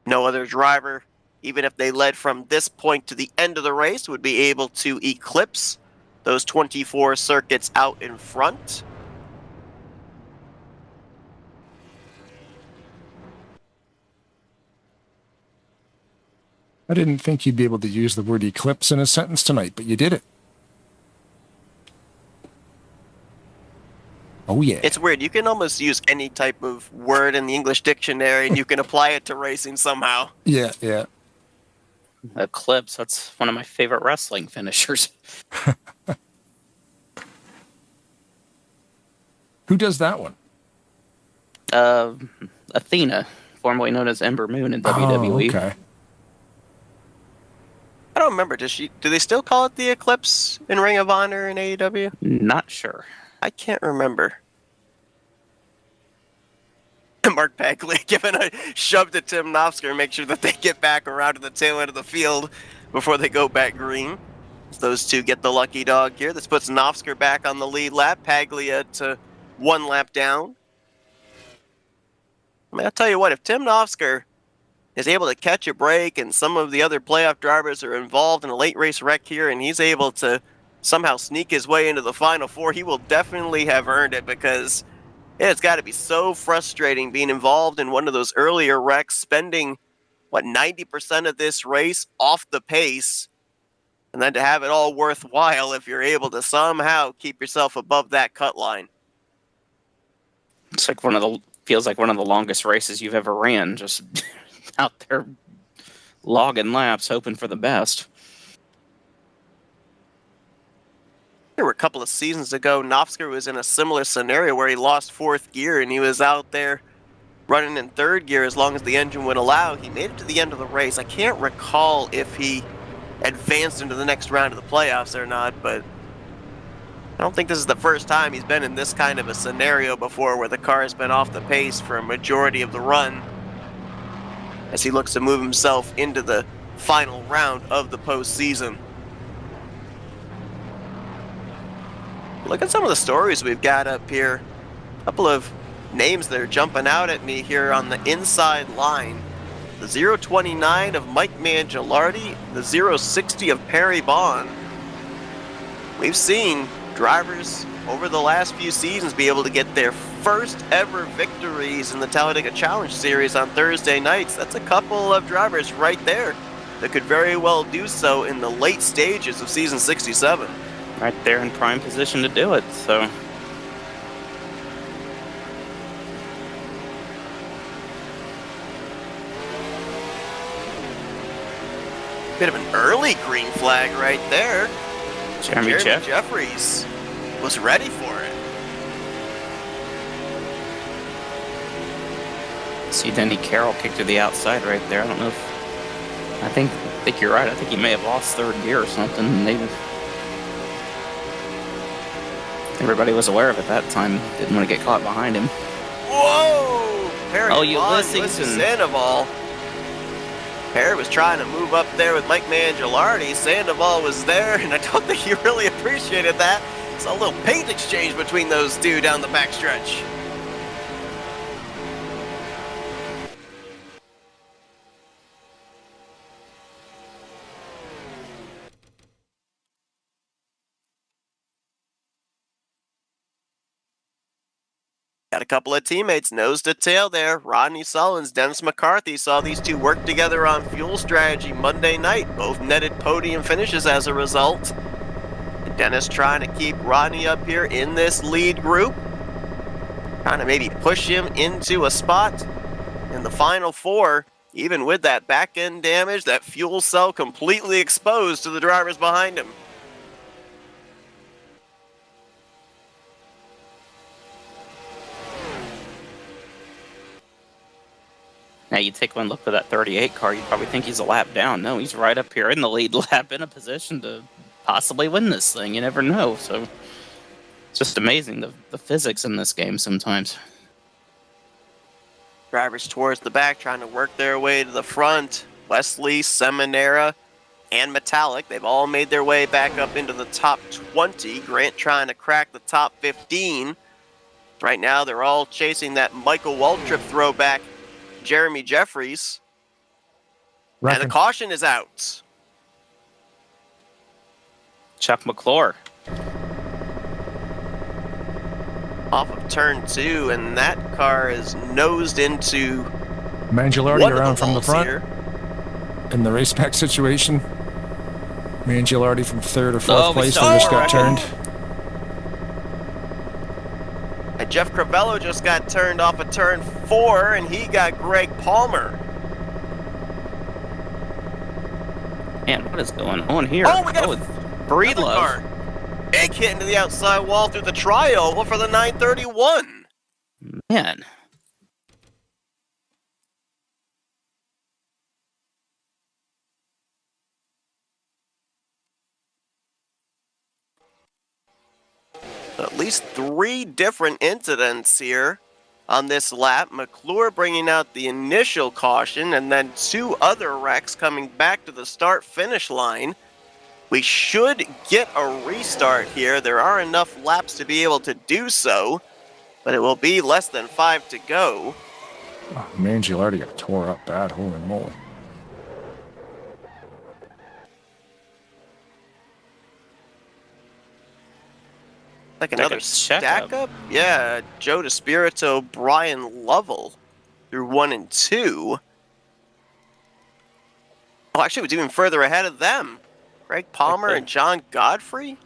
No other driver, even if they led from this point to the end of the race, would be able to eclipse those 24 circuits out in front. I didn't think you'd be able to use the word eclipse in a sentence tonight, but you did it. Oh, yeah. It's weird. You can almost use any type of word in the English dictionary and you can apply it to racing somehow. Yeah, yeah. Eclipse, that's one of my favorite wrestling finishers. Who does that one? Athena, formerly known as Ember Moon in WWE. Oh, okay. I don't remember. Do they still call it the Eclipse in Ring of Honor in AEW? Not sure. I can't remember. Mark Bagley giving a shove to Tim Nofsker and make sure that they get back around to the tail end of the field before they go back green. As those two get the lucky dog here. This puts Nofsker back on the lead lap. Paglia to 1 lap down. I mean, I'll tell you what, if Tim Nofsker is able to catch a break and some of the other playoff drivers are involved in a late race wreck here and he's able to somehow sneak his way into the Final Four, he will definitely have earned it, because it's got to be so frustrating being involved in one of those earlier wrecks, spending, 90% of this race off the pace, and then to have it all worthwhile if you're able to somehow keep yourself above that cut line. It's like feels like one of the longest races you've ever ran, just out there logging laps, hoping for the best. There were a couple of seasons ago, Nofsker was in a similar scenario where he lost 4th gear and he was out there running in 3rd gear as long as the engine would allow. He made it to the end of the race. I can't recall if he advanced into the next round of the playoffs or not, but I don't think this is the first time he's been in this kind of a scenario before, where the car has been off the pace for a majority of the run as he looks to move himself into the final round of the postseason. Look at some of the stories we've got up here. A couple of names that are jumping out at me here on the inside line. The 029 of Mike Mangialardi, the 060 of Perry Bond. We've seen drivers over the last few seasons be able to get their first ever victories in the Talladega Challenge Series on Thursday nights. That's a couple of drivers right there that could very well do so in the late stages of season 67. Right there in prime position to do it, so. Bit of an early green flag right there. Jeremy Jeffries was ready for it. See Denny Carroll kick to the outside right there. I don't know if... I think you're right. I think he may have lost 3rd gear or something. And everybody was aware of it that time. Didn't want to get caught behind him. Whoa! Perry Ulysses Sandoval. Perry was trying to move up there with Mike Mangialardi. Sandoval was there, and I don't think he really appreciated that. Saw a little paint exchange between those two down the backstretch. Got a couple of teammates nose to tail there. Rodney Sullins, Dennis McCarthy saw these two work together on fuel strategy Monday night. Both netted podium finishes as a result. Dennis trying to keep Rodney up here in this lead group. Trying to maybe push him into a spot in the Final Four. Even with that back end damage, that fuel cell completely exposed to the drivers behind him. Now you take one look at that 38 car, you'd probably think he's a lap down. No, he's right up here in the lead lap, in a position to possibly win this thing. You never know. So it's just amazing, the physics in this game sometimes. Drivers towards the back trying to work their way to the front. Wesley, Seminara, and Metallic, they've all made their way back up into the top 20. Grant trying to crack the top 15. Right now they're all chasing that Michael Waltrip throwback, Jeremy Jeffries. And the caution is out. Chuck McClure. Off of turn 2, and that car is nosed into Mangialardi around from the front. Here. In the race pack situation, Mangialardi from 3rd or 4th place, they just got turned. And Jeff Crivello just got turned off of turn 4, and he got Greg Palmer. Man, what is going on here? Oh, we got a Breedlove car. Big hit into the outside wall through the tri-oval for the 931. Man. At least 3 different incidents here on this lap. McClure bringing out the initial caution, and then 2 other wrecks coming back to the start-finish line. We should get a restart here. There are enough laps to be able to do so, but it will be less than 5 to go. Oh, man, Gilardi got tore up bad. Holy moly. Like another stack up? Yeah, Joe DeSpirito, Brian Lovell through 1 and 2. Oh, actually, it was even further ahead of them. Greg Palmer and John Godfrey?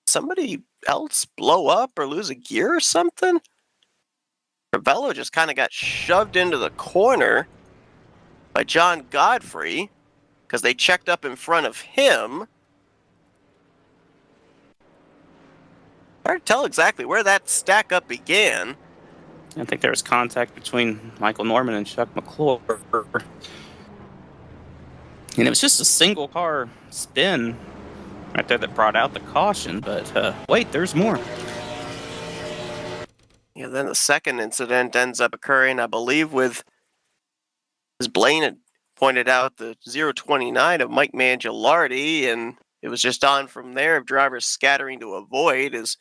Somebody else blow up or lose a gear or something? Ravello just kind of got shoved into the corner by John Godfrey because they checked up in front of him. Hard to tell exactly where that stack up began. I think there was contact between Michael Norman and Chuck McClure. And it was just a single car spin right there that brought out the caution, but wait, there's more. Yeah, then the second incident ends up occurring, I believe, with, as Blaine had pointed out, the 029 of Mike Mangialardi, and it was just on from there of drivers scattering to avoid as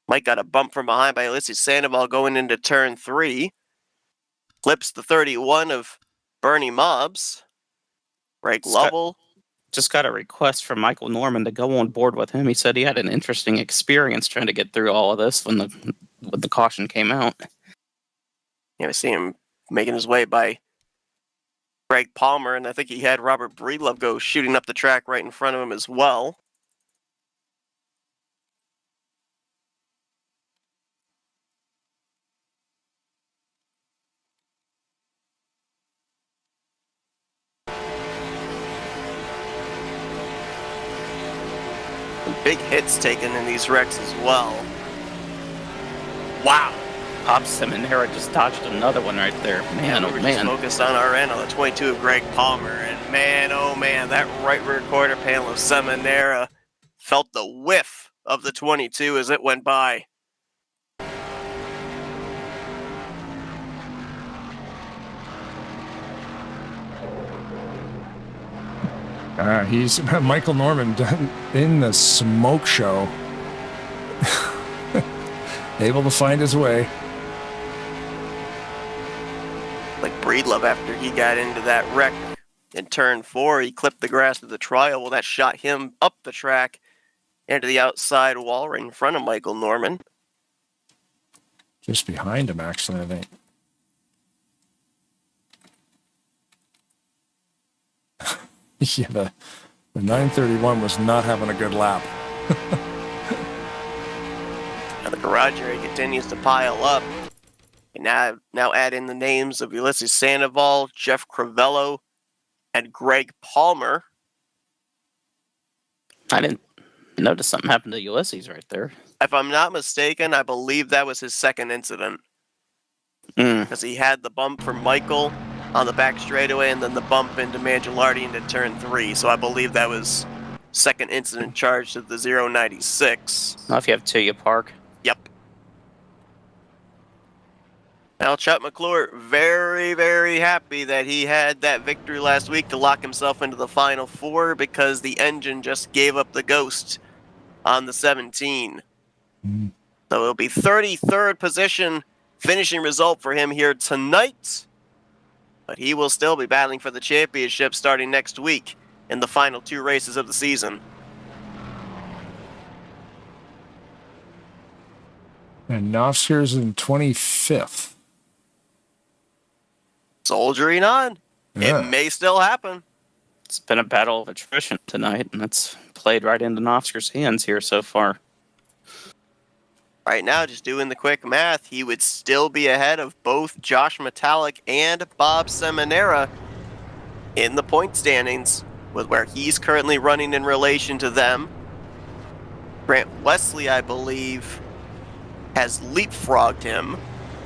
Mike got a bump from behind by Ulysses Sandoval going into turn 3. Clips the 31 of Bernie Mobbs. Greg Lovell. Just got a request from Michael Norman to go on board with him. He said he had an interesting experience trying to get through all of this when the caution came out. Yeah, I see him making his way by Greg Palmer, and I think he had Robert Breedlove go shooting up the track right in front of him as well. Big hits taken in these wrecks as well. Wow. Bob Seminara just dodged another one right there. Man, we were just focused on our end on the 22 of Greg Palmer, and man, oh man, that right rear quarter panel of Seminara felt the whiff of the 22 as it went by. He's Michael Norman in the smoke show. Able to find his way. Like Breedlove after he got into that wreck in turn 4, he clipped the grass of the trial. Well, that shot him up the track into the outside wall right in front of Michael Norman. Just behind him, actually, I think. Yeah, the 931 was not having a good lap. Now the garage area continues to pile up. And now add in the names of Ulysses Sandoval, Jeff Crivello, and Greg Palmer. I didn't notice something happened to Ulysses right there. If I'm not mistaken, I believe that was his second incident. Because he had the bump from Michael on the back straightaway, and then the bump into Mangialardi into turn 3. So I believe that was second incident charge to the 096. Now, if you have two, you park. Yep. Now, Chuck McClure, very, very happy that he had that victory last week to lock himself into the Final Four because the engine just gave up the ghost on the 17. So it'll be 33rd position finishing result for him here tonight. But he will still be battling for the championship starting next week in the final 2 races of the season. And Novsker's in 25th. Soldiering on. Yeah. It may still happen. It's been a battle of attrition tonight, and that's played right into Novsker's hands here so far. Right now, just doing the quick math, he would still be ahead of both Josh Metallic and Bob Seminara in the point standings with where he's currently running in relation to them. Grant Wesley, I believe, has leapfrogged him.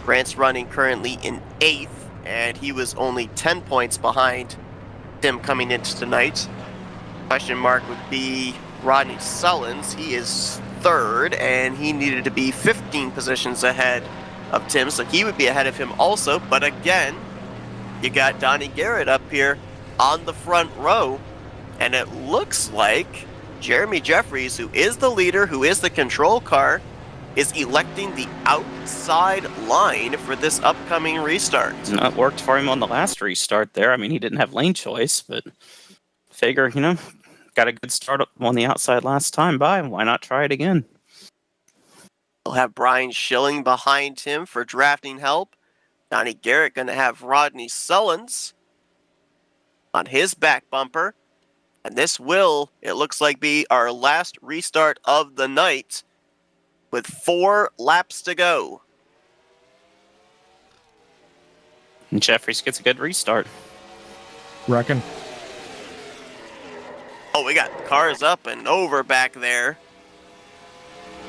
Grant's running currently in 8th, and he was only 10 points behind Tim coming into tonight. Question mark would be Rodney Sullins. He is third, and he needed to be 15 positions ahead of Tim, so he would be ahead of him also. But again, you got Donnie Garrett up here on the front row, and it looks like Jeremy Jeffries, who is the leader, who is the control car, is electing the outside line for this upcoming restart. It worked for him on the last restart there. I mean, he didn't have lane choice, but figure, got a good start on the outside last time by. Why not try it again? He'll have Brian Schilling behind him for drafting help. Donnie Garrett going to have Rodney Sullins on his back bumper. And this will, it looks like, be our last restart of the night with 4 laps to go. And Jeffries gets a good restart. Reckon. Oh, we got cars up and over back there.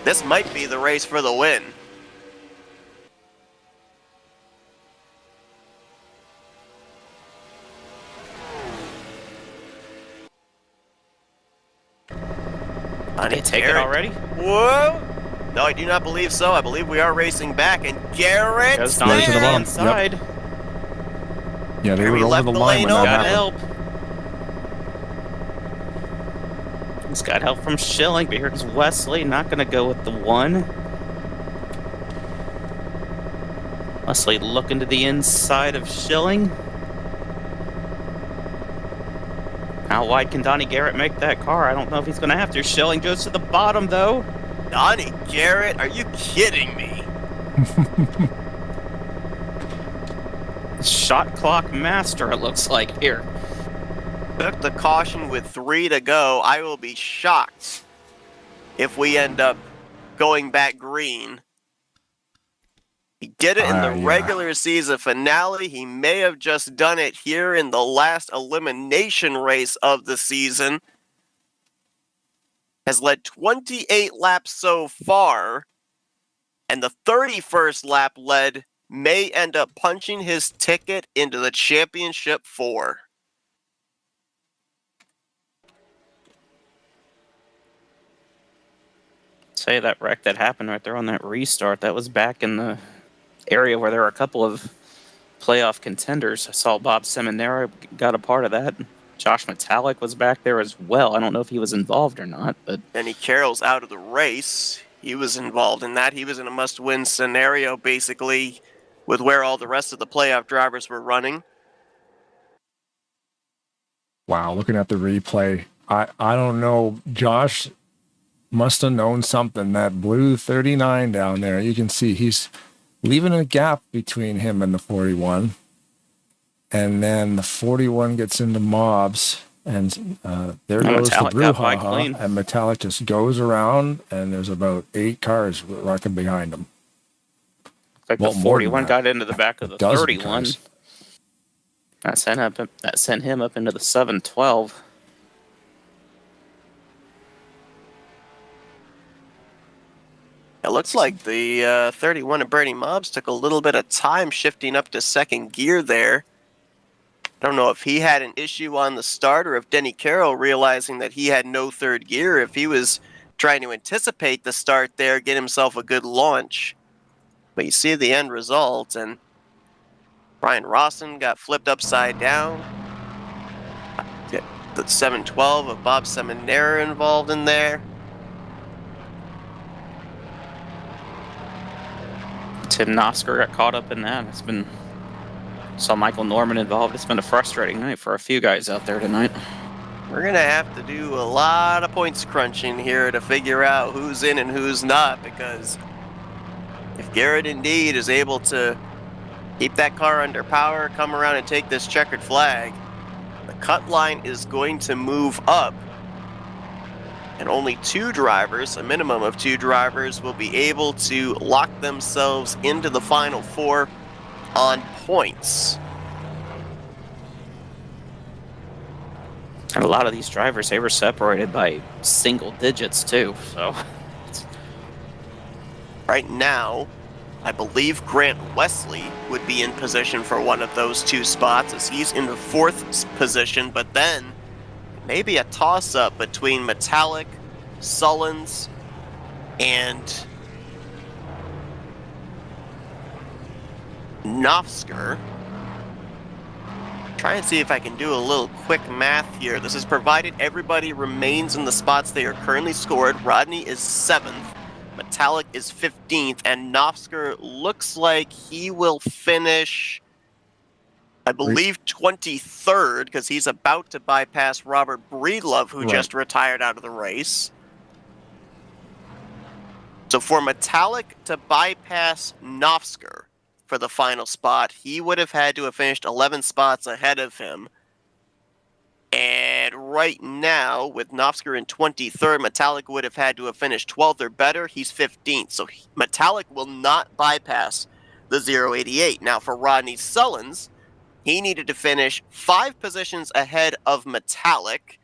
This might be the race for the win. They take it already? Whoa! No, I do not believe so. I believe we are racing back, and Garrett goes down to the bottom. inside. Yep. Yeah, they Here were we over left the the line lane when that Got happened. help. He's got help from Schilling, but here's Wesley. Not going to go with the 1. Wesley looking to the inside of Schilling. How wide can Donnie Garrett make that car? I don't know if he's going to have to. Schilling goes to the bottom, though. Donnie Garrett, are you kidding me? Shot clock master, it looks like here. Took the caution with 3 to go. I will be shocked if we end up going back green. He did it in the regular season finale. He may have just done it here in the last elimination race of the season. Has led 28 laps so far, and the 31st lap led may end up punching his ticket into the championship 4. Say that wreck that happened right there on that restart, that was back in the area where there were a couple of playoff contenders. I saw Bob Seminara got a part of that. Josh Metallic was back there as well. I don't know if he was involved or not, but Denny Carroll's out of the race. He was involved in that. He was in a must-win scenario, basically, with where all the rest of the playoff drivers were running. Wow, looking at the replay, I don't know. Josh must have known something. That blue 39 down there, you can see he's leaving a gap between him and the 41. And then the 41 gets into mobs, and there goes the brouhaha, and Metallic just goes around, and there's about 8 cars rocking behind him. Like the 41 got into the back of the 31. That sent him up into the 712. It looks like the 31 of Bernie Mobs took a little bit of time shifting up to second gear there. I don't know if he had an issue on the start or if Denny Carroll, realizing that he had no third gear, if he was trying to anticipate the start there, get himself a good launch. But you see the end result, and Brian Rawson got flipped upside down. Get the 712 of Bob Seminara involved in there. Tim Nosker got caught up in that. Saw Michael Norman involved. It's been a frustrating night for a few guys out there tonight. We're going to have to do a lot of points crunching here to figure out who's in and who's not, because if Garrett indeed is able to keep that car under power, come around and take this checkered flag, the cut line is going to move up, and only 2 drivers, a minimum of 2 drivers, will be able to lock themselves into the final 4 on points. And a lot of these drivers, they were separated by single digits too, so. Right now, I believe Grant Wesley would be in position for one of those two spots, as he's in the 4th position, but then maybe a toss-up between Metallic, Sullins, and Nofsker. Try and see if I can do a little quick math here. This is provided everybody remains in the spots they are currently scored. Rodney is 7th, Metallic is 15th, and Nofsker looks like he will finish, I believe, 23rd, because he's about to bypass Robert Breedlove, who just retired out of the race. So for Metallic to bypass Nofsker for the final spot, he would have had to have finished 11 spots ahead of him. And right now, with Nofsker in 23rd, Metallic would have had to have finished 12th or better. He's 15th. So Metallic will not bypass the 088. Now for Rodney Sullins, he needed to finish 5 positions ahead of Metallic.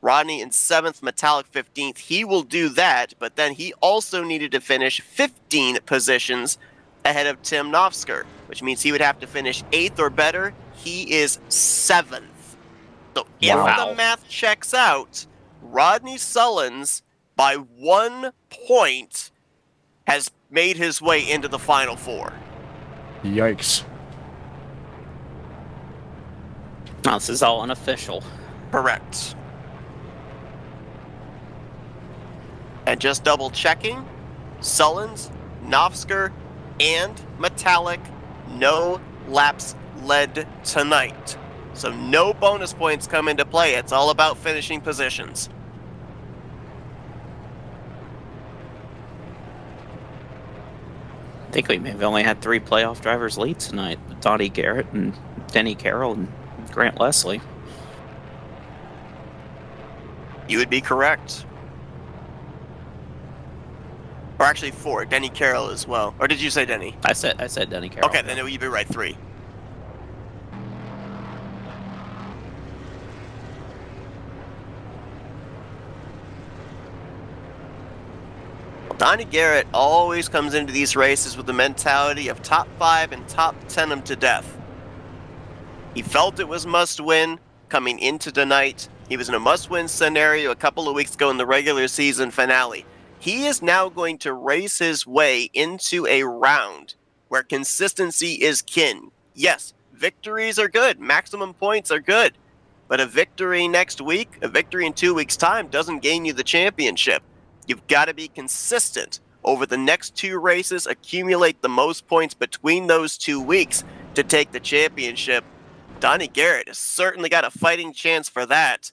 Rodney in 7th, Metallic 15th. He will do that, but then he also needed to finish 15 positions ahead of Tim Nofsker, which means he would have to finish 8th or better. He is 7th. So if the math checks out, Rodney Sullins, by 1 point, has made his way into the Final Four. Yikes. Oh, this is all unofficial. Correct. And just double checking, Sullins, Nofsker, and Metallic, no laps led tonight. So no bonus points come into play. It's all about finishing positions. I think we may have only had 3 playoff drivers lead tonight. Donnie Garrett and Denny Carroll and Grant Leslie. You would be correct. Or actually 4, Denny Carroll as well. Or did you say Denny? I said Denny Carroll. Okay, then you'd be right, 3. Donnie Garrett always comes into these races with the mentality of top 5 and top 10 them to death. He felt it was must-win coming into tonight. He was in a must-win scenario a couple of weeks ago in the regular season finale. He is now going to race his way into a round where consistency is kin. Yes, victories are good. Maximum points are good. But a victory next week, a victory in 2 weeks' time doesn't gain you the championship. You've got to be consistent over the next 2 races, accumulate the most points between those 2 weeks to take the championship. Donnie Garrett has certainly got a fighting chance for that.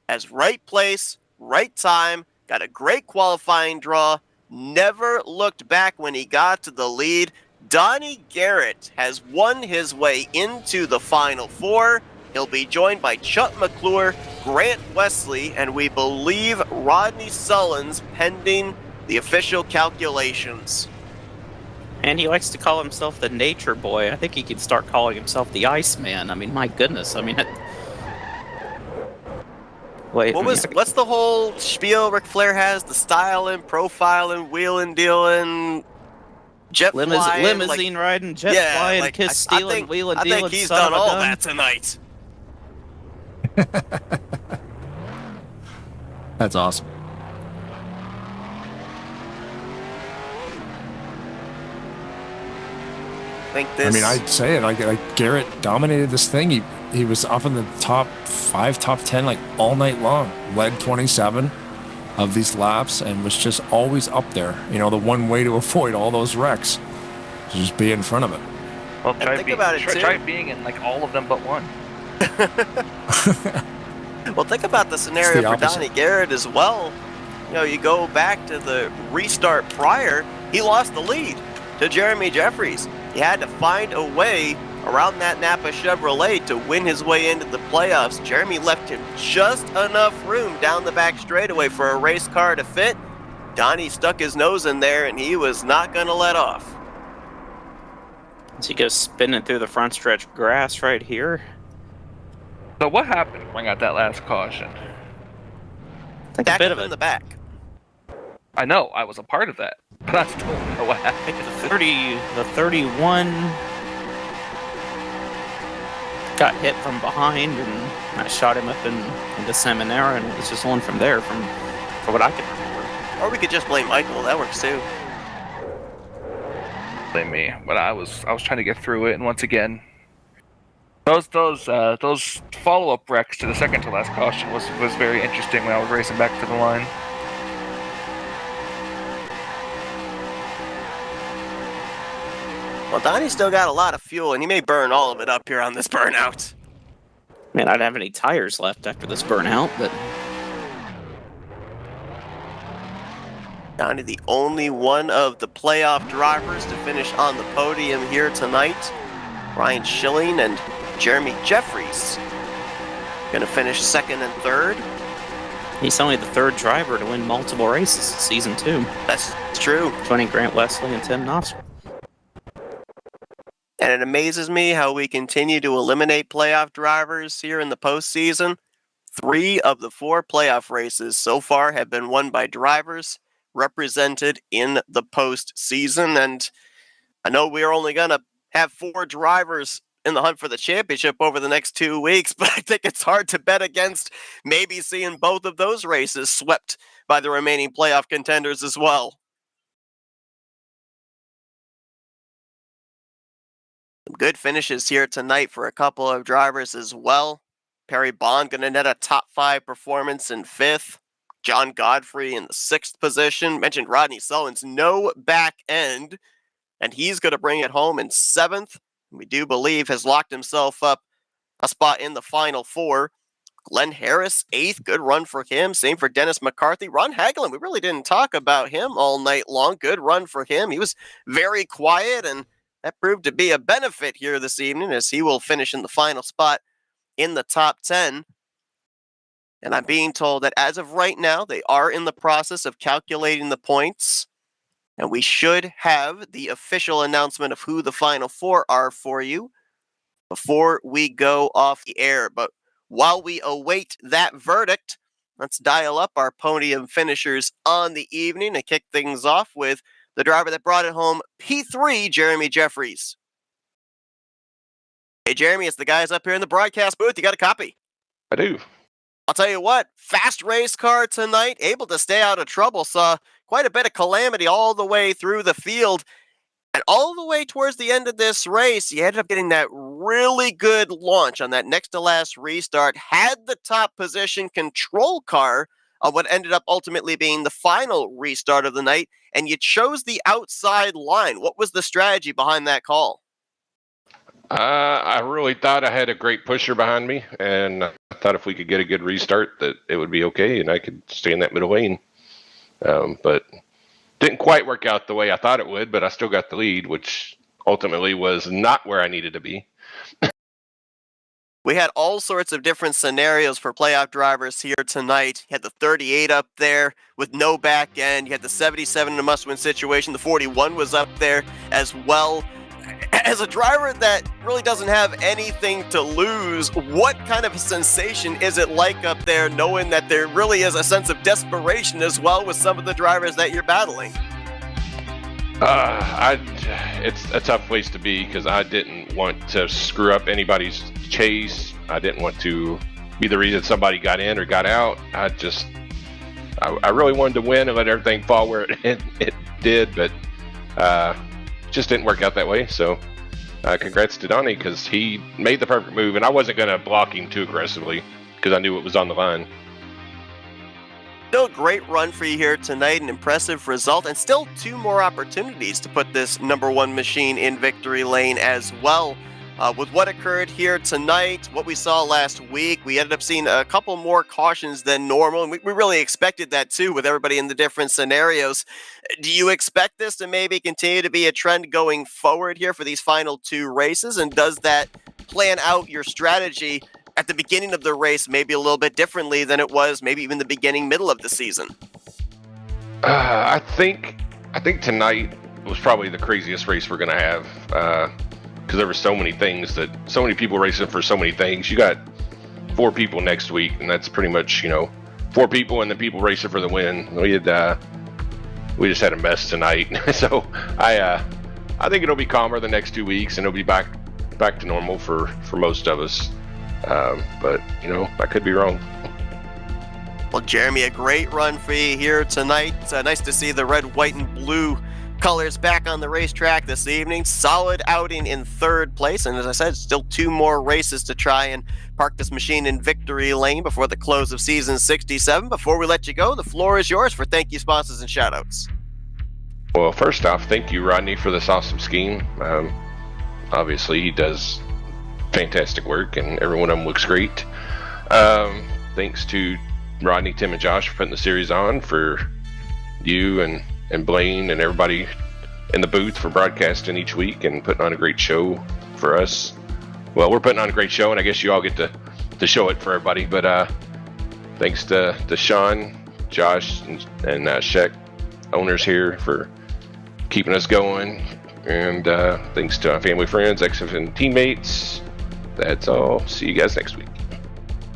As right place, right time, got a great qualifying draw, never looked back when he got to the lead. Donnie Garrett has won his way into the Final Four. He'll be joined by Chuck McClure, Grant Wesley, and we believe Rodney Sullins, pending the official calculations. And he likes to call himself the nature boy. I think he could start calling himself the Iceman. I mean, my goodness. I mean, wait. What's the whole spiel Ric Flair has? The styling, profiling, wheeling, dealing, jet flying, limousine riding, jet flying, kiss stealing, wheeling, dealing. I think he's done all that tonight. That's awesome. I mean, I'd say it. Like Garrett dominated this thing. He was up in the top 5, top 10, like all night long. Led 27 of these laps and was just always up there. You know, the one way to avoid all those wrecks is just be in front of it. Well, try being in like all of them but one. Well, think about the scenario for Donnie Garrett as well. You know, you go back to the restart prior, he lost the lead to Jeremy Jeffries. He had to find a way around that Napa Chevrolet to win his way into the playoffs. Jeremy left him just enough room down the back straightaway for a race car to fit. Donnie stuck his nose in there, and he was not going to let off. So he goes spinning through the front stretch grass right here. So what happened when I got that last caution? Like a bit of in the back. I know, I was a part of that, but I still don't know what happened. The 31 got hit from behind, and I shot him up into Seminara, and it was just on from there, from what I can remember. Or we could just blame Michael. That works too. Blame me, but I was trying to get through it, and once again, those follow-up wrecks to the second to last caution was very interesting when I was racing back to the line. Well, Donnie's still got a lot of fuel, and he may burn all of it up here on this burnout. Man, I don't have any tires left after this burnout, but... Donnie, the only one of the playoff drivers to finish on the podium here tonight. Ryan Schilling and Jeremy Jeffries going to finish second and third. He's only the third driver to win multiple races this season, too. That's true. Joining Grant Wesley and Tim Knopfler. And it amazes me how we continue to eliminate playoff drivers here in the postseason. 3 of the 4 playoff races so far have been won by drivers represented in the postseason. And I know we're only going to have 4 drivers in the hunt for the championship over the next 2 weeks, but I think it's hard to bet against maybe seeing both of those races swept by the remaining playoff contenders as well. Some good finishes here tonight for a couple of drivers as well. Perry Bond going to net a top 5 performance in 5th. John Godfrey in the 6th position. Mentioned Rodney Sullivan's no back end, and he's going to bring it home in 7th. We do believe has locked himself up a spot in the final 4. Glenn Harris, 8th. Good run for him. Same for Dennis McCarthy. Ron Hagelin, we really didn't talk about him all night long. Good run for him. He was very quiet, and that proved to be a benefit here this evening as he will finish in the final spot in the top 10. And I'm being told that as of right now, they are in the process of calculating the points. And we should have the official announcement of who the final 4 are for you before we go off the air. But while we await that verdict, let's dial up our podium finishers on the evening and kick things off with the driver that brought it home, P3, Jeremy Jeffries. Hey, Jeremy, it's the guys up here in the broadcast booth. You got a copy? I do. I'll tell you what, fast race car tonight, able to stay out of trouble, saw quite a bit of calamity all the way through the field. And all the way towards the end of this race, you ended up getting that really good launch on that next to last restart, had the top position control car of what ended up ultimately being the final restart of the night, and you chose the outside line. What was the strategy behind that call? I really thought I had a great pusher behind me, and I thought if we could get a good restart that it would be okay, and I could stay in that middle lane. But didn't quite work out the way I thought it would, but I still got the lead, which ultimately was not where I needed to be. We had all sorts of different scenarios for playoff drivers here tonight. You had the 38 up there with no back end. You had the 77 in a must-win situation. The 41 was up there as well. As a driver that really doesn't have anything to lose, what kind of a sensation is it like up there knowing that there really is a sense of desperation as well with some of the drivers that you're battling? It's a tough place to be because I didn't want to screw up anybody's chase. I didn't want to be the reason somebody got in or got out. I really wanted to win and let everything fall where it did, but just didn't work out that way. So congrats to Donnie because he made the perfect move, and I wasn't going to block him too aggressively because I knew it was on the line. Still a great run for you here tonight, an impressive result, and still 2 more opportunities to put this number 1 machine in victory lane as well. With what occurred here tonight, what we saw last week, we ended up seeing a couple more cautions than normal, and we really expected that too with everybody in the different scenarios. Do you expect this to maybe continue to be a trend going forward here for these final 2 races, and does that plan out your strategy at the beginning of the race maybe a little bit differently than it was maybe even the beginning, middle of the season? I think tonight was probably the craziest race we're going to have because there were so many things that so many people racing for so many things. You got 4 people next week, and that's pretty much 4 people and the people racing for the win. We had we just had a mess tonight. So I think it'll be calmer the next 2 weeks, and it'll be back to normal for most of us. But I could be wrong. Well, Jeremy, a great run for you here tonight. Nice to see the red, white, and blue colors back on the racetrack this evening. Solid outing in third place, and as I said, still 2 more races to try and park this machine in victory lane before the close of season 67. Before we let you go, the floor is yours for thank you, sponsors, and shoutouts. Well, first off, thank you, Rodney, for this awesome scheme. Obviously, he does fantastic work, and every one of them looks great. Thanks to Rodney, Tim, and Josh for putting the series on, for you and Blaine and everybody in the booth for broadcasting each week and putting on a great show for us. Well, we're putting on a great show, and I guess you all get to show it for everybody. But thanks to Sean, Josh, and Sheck, owners here, for keeping us going. And thanks to our family, friends, ex-and teammates. That's all. See you guys next week.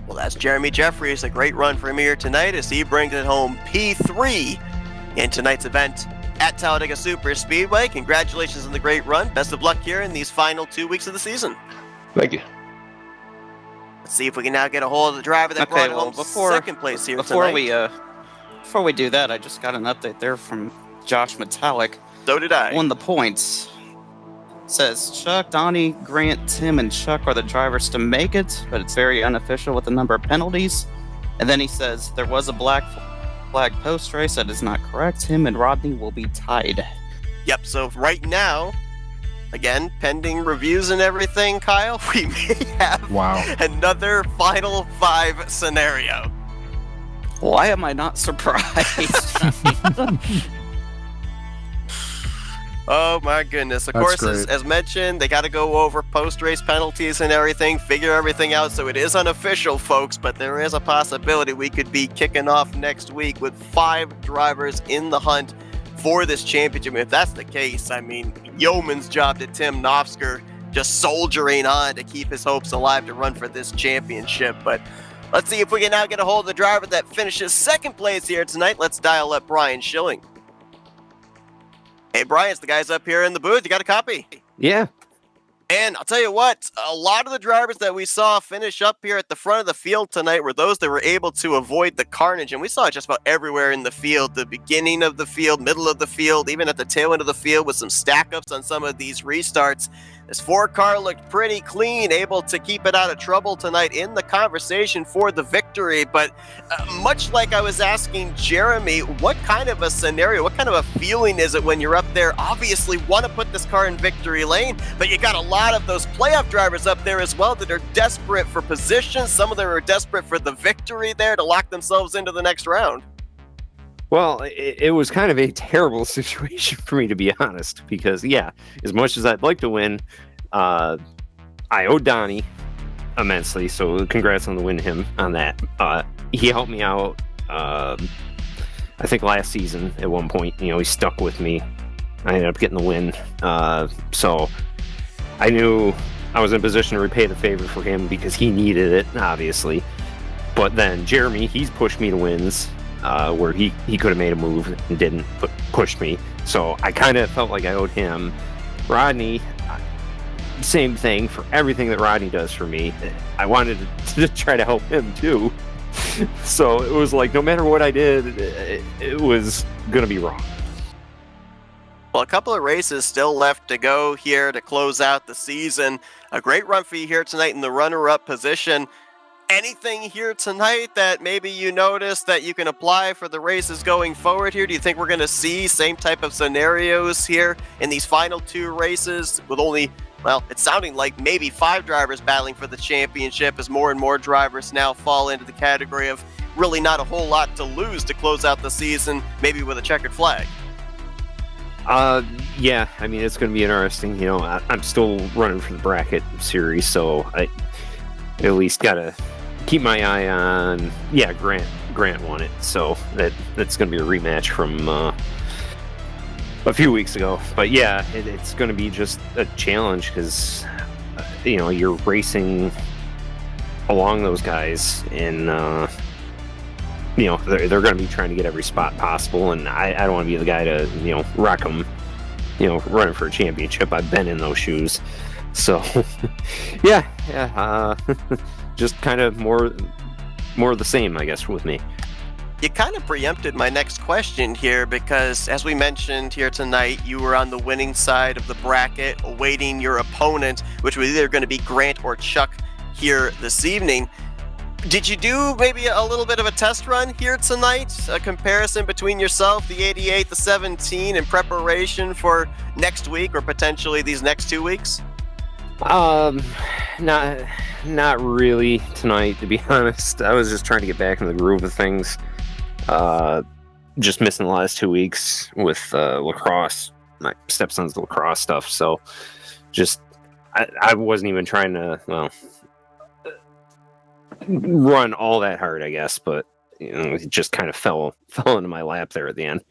Well, that's Jeremy Jeffries. A great run for him here tonight as he brings it home P3 in tonight's event at Talladega Super Speedway. Congratulations on the great run. Best of luck here in these final 2 weeks of the season. Thank you. Let's see if we can now get a hold of the driver that brought home second place here tonight. Before we do that, I just got an update there from Josh Metallic. So did I. Won the points. Says Chuck, Donnie, Grant, Tim, and Chuck are the drivers to make it, but it's very unofficial with the number of penalties. And then he says there was a black flag post race. That is not correct. Him and Rodney will be tied. Yep, so right now, again, pending reviews and everything, Kyle, we may have another Final 5 scenario. Why am I not surprised? Oh my goodness. Of That's course, as mentioned, they got to go over post-race penalties and everything, figure everything out, so it is unofficial, folks, but there is a possibility we could be kicking off next week with 5 drivers in the hunt for this championship. If that's the case, I mean, yeoman's job to Tim Nofsker, just soldiering on to keep his hopes alive to run for this championship. But let's see if we can now get a hold of the driver that finishes second place here tonight. Let's dial up Brian Schilling. Hey, Brian, it's the guys up here in the booth. You got a copy? Yeah. And I'll tell you what, a lot of the drivers that we saw finish up here at the front of the field tonight were those that were able to avoid the carnage. And we saw it just about everywhere in the field, the beginning of the field, middle of the field, even at the tail end of the field with some stack-ups on some of these restarts. This 4-car looked pretty clean, able to keep it out of trouble tonight in the conversation for the victory. But much like I was asking Jeremy, what kind of a scenario, what kind of a feeling is it when you're up there? Obviously want to put this car in victory lane, but you got a lot of those playoff drivers up there as well that are desperate for position. Some of them are desperate for the victory there to lock themselves into the next round. Well, it was kind of a terrible situation for me, to be honest, because, yeah, as much as I'd like to win, I owe Donnie immensely, so congrats on the win to him on that. He helped me out, I think, last season at one point. He stuck with me. I ended up getting the win. So I knew I was in a position to repay the favor for him because he needed it, obviously. But then Jeremy, he's pushed me to wins. Where he could have made a move and didn't, but pushed me. So I kind of felt like I owed him. Rodney, same thing for everything that Rodney does for me. I wanted to try to help him too. So it was like, no matter what I did, it was going to be wrong. Well, a couple of races still left to go here to close out the season. A great run for you here tonight in the runner-up position. Anything here tonight that maybe you noticed that you can apply for the races going forward here? Do you think we're going to see same type of scenarios here in these final 2 races with only, well, it's sounding like maybe 5 drivers battling for the championship as more and more drivers now fall into the category of really not a whole lot to lose to close out the season, maybe with a checkered flag? Yeah, I mean, it's going to be interesting. I'm still running for the bracket series, so I at least got to keep my eye on, Grant won it, so that's going to be a rematch from a few weeks ago. But yeah, it's going to be just a challenge because you're racing along those guys, and they're going to be trying to get every spot possible, and I don't want to be the guy to wreck them. Running for a championship. I've been in those shoes, so yeah. Just kind of more of the same, I guess, with me. You kind of preempted my next question here because, as we mentioned here tonight, you were on the winning side of the bracket, awaiting your opponent, which was either going to be Grant or Chuck here this evening. Did you do maybe a little bit of a test run here tonight? A comparison between yourself, the 88, the 17, in preparation for next week or potentially these next 2 weeks? Not really tonight, to be honest. I was just trying to get back in the groove of things. Just missing the last 2 weeks with lacrosse, my stepson's lacrosse stuff. So just I wasn't even trying to run all that hard, I guess, but it just kind of fell into my lap there at the end.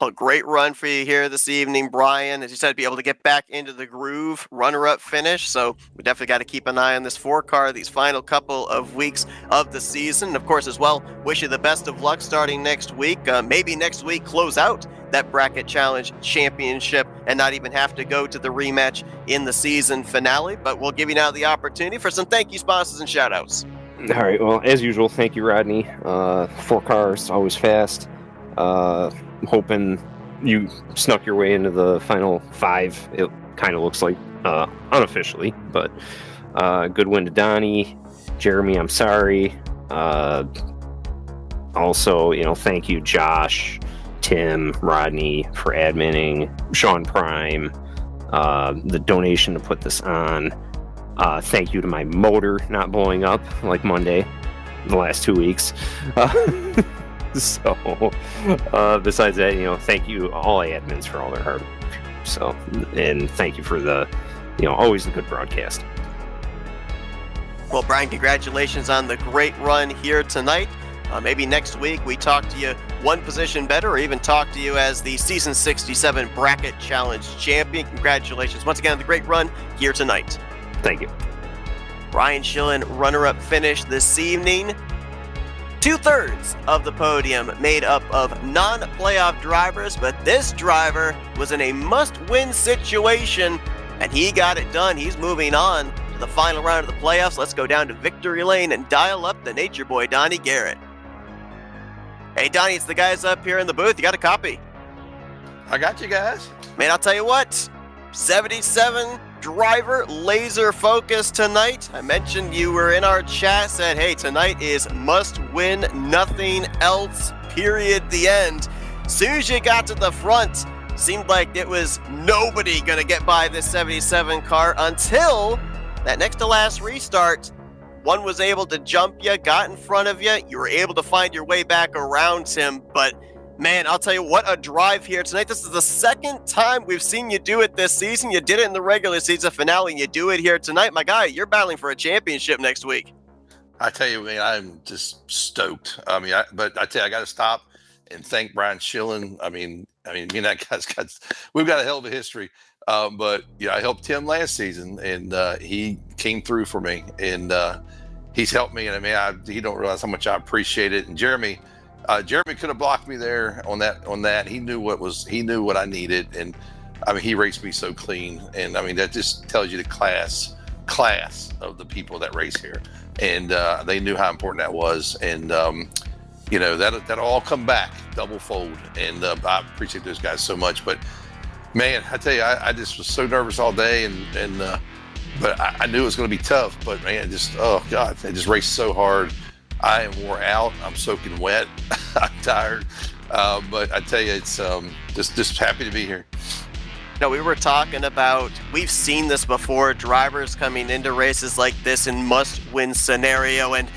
A great run for you here this evening, Brian. As you said, be able to get back into the groove, runner-up finish. So we definitely got to keep an eye on this 4-car, these final couple of weeks of the season. And of course, as well, wish you the best of luck starting next week. Maybe next week close out that Bracket Challenge Championship and not even have to go to the rematch in the season finale. But we'll give you now the opportunity for some thank you sponsors and shout-outs. All right. Well, as usual, thank you, Rodney. 4 cars, always fast. I'm hoping you snuck your way into the final 5. It kind of looks like unofficially, but good win to Donnie. Jeremy, I'm sorry. Also, thank you, Josh, Tim, Rodney for adminning, Sean Prime, the donation to put this on. Thank you to my motor not blowing up like Monday the last 2 weeks. So, besides that, thank you all admins for all their hard work. So, and thank you for the, always a good broadcast. Well, Brian, congratulations on the great run here tonight. Maybe next week we talk to you one position better or even talk to you as the Season 67 Bracket Challenge Champion. Congratulations once again on the great run here tonight. Thank you. Brian Schillen, runner-up finish this evening. 2/3 of the podium made up of non-playoff drivers, but this driver was in a must-win situation, and he got it done. He's moving on to the final round of the playoffs. Let's go down to victory lane and dial up the nature boy, Donnie Garrett. Hey, Donnie, it's the guys up here in the booth. You got a copy? I got you guys. Man, I'll tell you what, 77 driver laser focus tonight. I mentioned you were in our chat, said, hey, tonight is must win, nothing else, period, the end. As soon as you got to the front, seemed like it was nobody gonna get by this 77 car until that next to last restart. One was able to jump you, got in front of you, you were able to find your way back around him, but man, I'll tell you what a drive here tonight. This is the second time we've seen you do it this season. You did it in the regular season finale, and you do it here tonight. My guy, you're battling for a championship next week. I tell you, man, I'm just stoked. But I tell you, I got to stop and thank Brian Schillen. Me and that guy's we've got a hell of a history. But I helped Tim last season, and he came through for me, and he's helped me. And he don't realize how much I appreciate it. And Jeremy could have blocked me there on that. He knew what I needed, and he raced me so clean. And that just tells you the class of the people that race here, and they knew how important that was. And that'll all come back double fold. And I appreciate those guys so much. But man, I tell you, I just was so nervous all day, but I knew it was going to be tough. But man, I just raced so hard. I am wore out. I'm soaking wet. I'm tired. But I tell you, it's just happy to be here. We were talking about, we've seen this before, drivers coming into races like this in must-win scenario. And,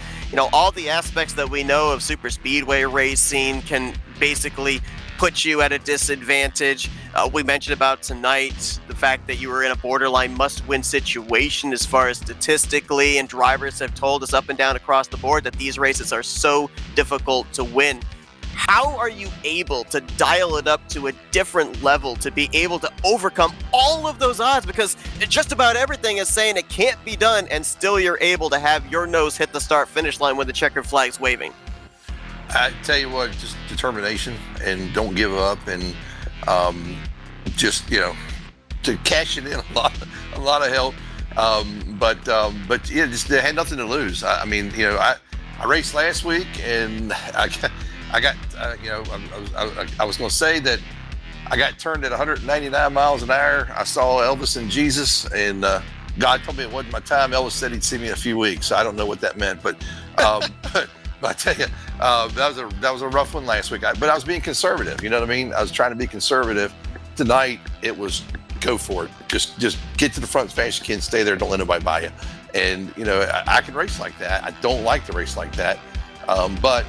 all the aspects that we know of super speedway racing can basically put you at a disadvantage. We mentioned about tonight the fact that you were in a borderline must-win situation as far as statistically, and drivers have told us up and down across the board that these races are so difficult to win. How are you able to dial it up to a different level to be able to overcome all of those odds? Because just about everything is saying it can't be done, and still you're able to have your nose hit the start-finish line when the checkered flag's waving. I tell you what, just determination and don't give up, and just to cash it in a lot of help. But yeah, just they had nothing to lose. I mean, I raced last week, and I was going to say that I got turned at 199 miles an hour. I saw Elvis and Jesus, and God told me it wasn't my time. Elvis said he'd see me in a few weeks. So I don't know what that meant, but but I tell you, that was a rough one last week. But I was being conservative. You know what I mean? I was trying to be conservative. Tonight it was go for it. Just get to the front as fast as you can. Stay there. Don't let nobody buy you. And I can race like that. I don't like to race like that, but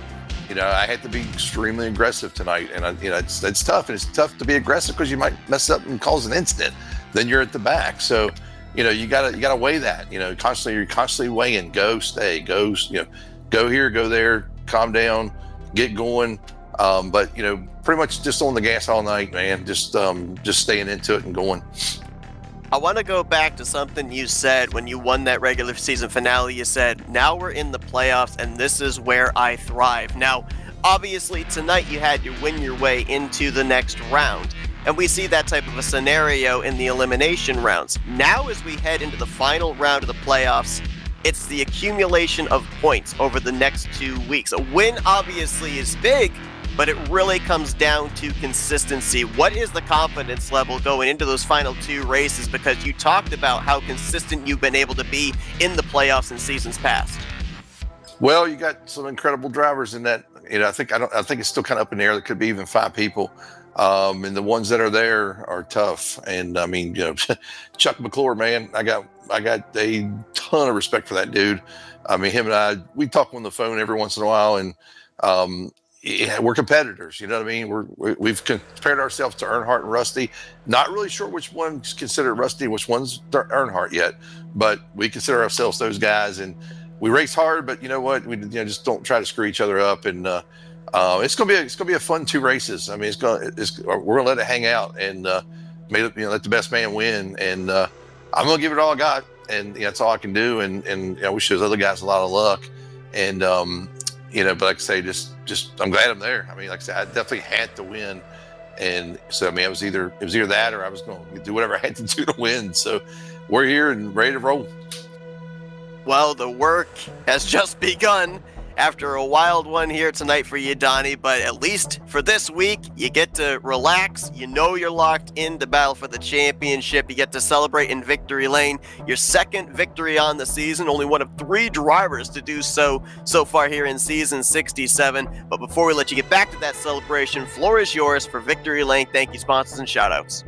I had to be extremely aggressive tonight. And it's tough. And it's tough to be aggressive because you might mess up and cause an incident. Then you're at the back. So you gotta weigh that. You're constantly weighing. Go, stay, go. Go here, go there. Calm down, get going. But pretty much just on the gas all night, man. Just staying into it and going. I want to go back to something you said when you won that regular season finale. You said, now we're in the playoffs and this is where I thrive. Now, obviously tonight you had to win your way into the next round. And we see that type of a scenario in the elimination rounds. Now as we head into the final round of the playoffs, it's the accumulation of points over the next 2 weeks. A win obviously is big, but it really comes down to consistency. What is the confidence level going into those final 2 races? Because you talked about how consistent you've been able to be in the playoffs in seasons past. Well, you got some incredible drivers in that. I think it's still kind of up in the air. There could be even 5 people. And the ones that are there are tough. And I mean, Chuck McClure, man, I got a ton of respect for that dude. I mean, him and I, we talk on the phone every once in a while, and we're competitors. You know what I mean? We've compared ourselves to Earnhardt and Rusty. Not really sure which one's considered Rusty, which one's Earnhardt yet, but we consider ourselves those guys, and we race hard. But you know what? We just don't try to screw each other up, and it's gonna be a fun 2 races. I mean, we're gonna let it hang out and let the best man win, and I'm gonna give it all I got, and that's all I can do, and I wish those other guys a lot of luck, and but like I say, just I'm glad I'm there. I mean, like I said, I definitely had to win, and so I mean, it was either that or I was going to do whatever I had to do to win. So we're here and ready to roll. Well, the work has just begun after a wild one here tonight for you, Donnie, but at least for this week, you get to relax. You're locked into battle for the championship. You get to celebrate in victory lane. Your second victory on the season, only one of 3 drivers to do so far here in season 67. But before we let you get back to that celebration, floor is yours for victory lane. Thank you, sponsors and shout outs.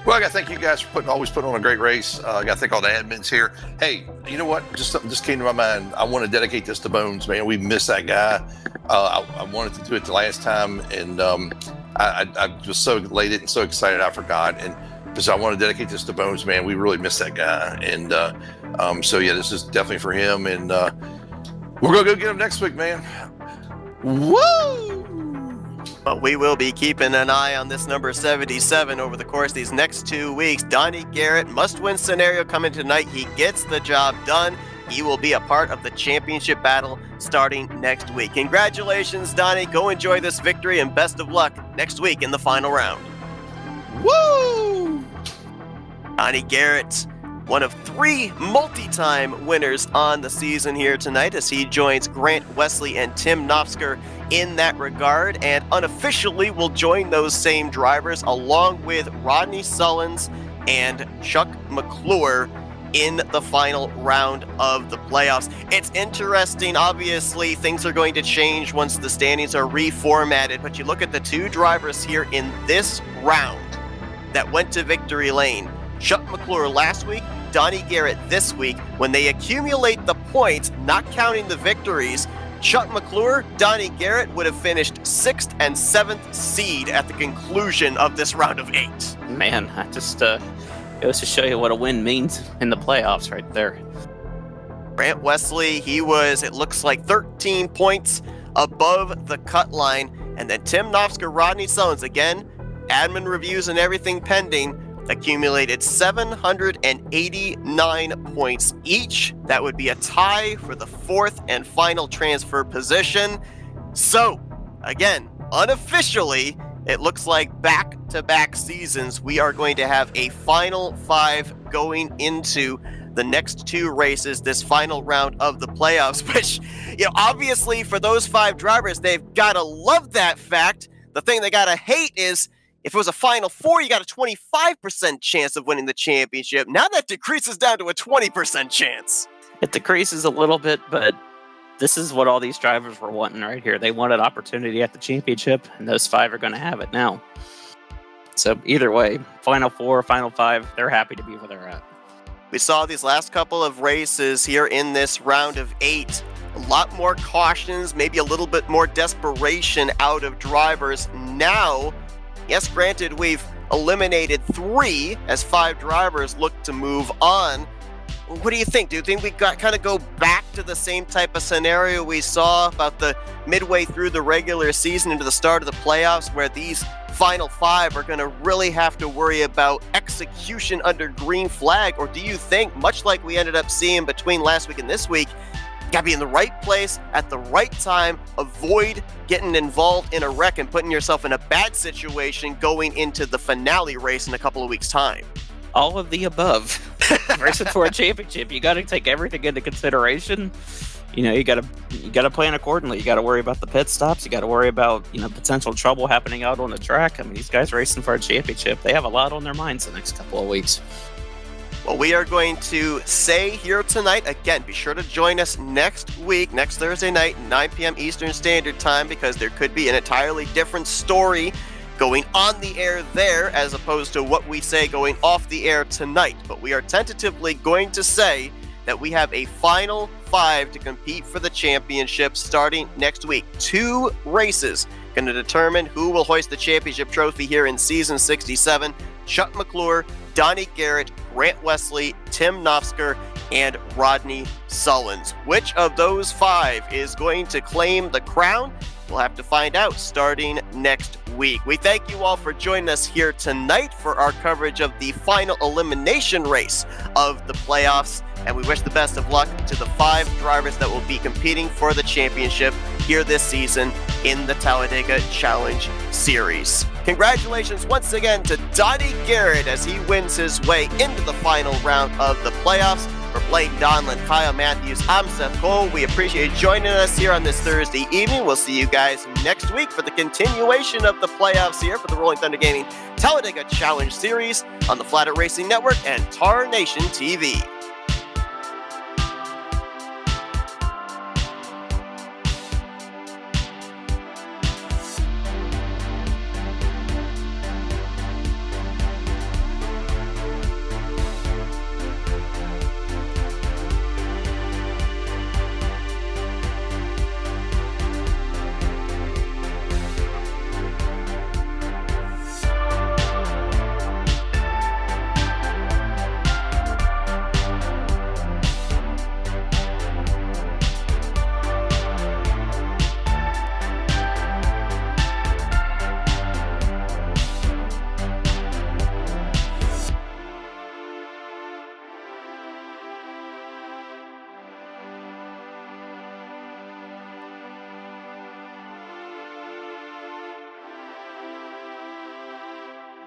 Well, I got to thank you guys for always putting on a great race. I got to thank all the admins here. Hey, you know what? Just something just came to my mind. I want to dedicate this to Bones, man. We missed that guy. I wanted to do it the last time, and I was so elated and so excited I forgot. And because I want to dedicate this to Bones, man. We really missed that guy. And so, yeah, this is definitely for him. And we're going to go get him next week, man. Woo! But we will be keeping an eye on this number 77 over the course of these next 2 weeks. Donnie Garrett, must-win scenario coming tonight. He gets the job done. He will be a part of the championship battle starting next week. Congratulations, Donnie. Go enjoy this victory, and best of luck next week in the final round. Woo! Donnie Garrett, one of 3 multi-time winners on the season here tonight, as he joins Grant Wesley and Tim Knopfsker in that regard, and unofficially will join those same drivers along with Rodney Sullins and Chuck McClure in the final round of the playoffs. It's interesting. Obviously, things are going to change once the standings are reformatted, but you look at the 2 drivers here in this round that went to victory lane. Chuck McClure last week, Donnie Garrett this week. When they accumulate the points, not counting the victories, Chuck McClure, Donnie Garrett would have finished 6th and 7th seed at the conclusion of this round of 8. Man, that just goes to show you what a win means in the playoffs right there. Grant Wesley, he was, it looks like 13 points above the cut line. And then Tim Knopfsker, Rodney Sullins, again, admin reviews and everything pending, accumulated 789 points each. That would be a tie for the 4th and final transfer position. So, again, unofficially, it looks like back-to-back seasons, we are going to have a final 5 going into the next 2 races, this final round of the playoffs, which, obviously for those 5 drivers, they've got to love that fact. The thing they got to hate is if it was a final 4, you got a 25% chance of winning the championship. Now that decreases down to a 20% chance. It decreases a little bit, but this is what all these drivers were wanting right here. They wanted opportunity at the championship, and those 5 are going to have it now. So either way, final 4, final 5, they're happy to be where they're at. We saw these last couple of races here in this round of 8. A lot more cautions, maybe a little bit more desperation out of drivers. Now, yes, granted, we've eliminated 3 as 5 drivers look to move on. What do you think? Do you think we kind of go back to the same type of scenario we saw about the midway through the regular season into the start of the playoffs, where these final 5 are going to really have to worry about execution under green flag? Or do you think, much like we ended up seeing between last week and this week, you got to be in the right place at the right time, avoid getting involved in a wreck and putting yourself in a bad situation going into the finale race in a couple of weeks' time? All of the above. Racing for a championship, you got to take everything into consideration. You got to plan accordingly. You got to worry about the pit stops. You got to worry about potential trouble happening out on the track. I mean, these guys racing for a championship, they have a lot on their minds the next couple of weeks. Well, we are going to say here tonight, again, be sure to join us next week, next Thursday night, 9 p.m. Eastern Standard Time, because there could be an entirely different story going on the air there as opposed to what we say going off the air tonight. But we are tentatively going to say that we have a final 5 to compete for the championship starting next week. 2 races going to determine who will hoist the championship trophy here in season 67. Chuck McClure, Donnie Garrett, Grant Wesley, Tim Nofsker, and Rodney Sullins. Which of those 5 is going to claim the crown? We'll have to find out starting next week. We thank you all for joining us here tonight for our coverage of the final elimination race of the playoffs, and we wish the best of luck to the 5 drivers that will be competing for the championship here this season in the Talladega Challenge Series. Congratulations once again to Donnie Garrett as he wins his way into the final round of the playoffs. For Blake Donlin, Kyle Matthews, I'm Seth Cole. We appreciate you joining us here on this Thursday evening. We'll see you guys next week for the continuation of the playoffs here for the Rolling Thunder Gaming Talladega Challenge Series on the Flat Out Racing Network and Tarnation TV.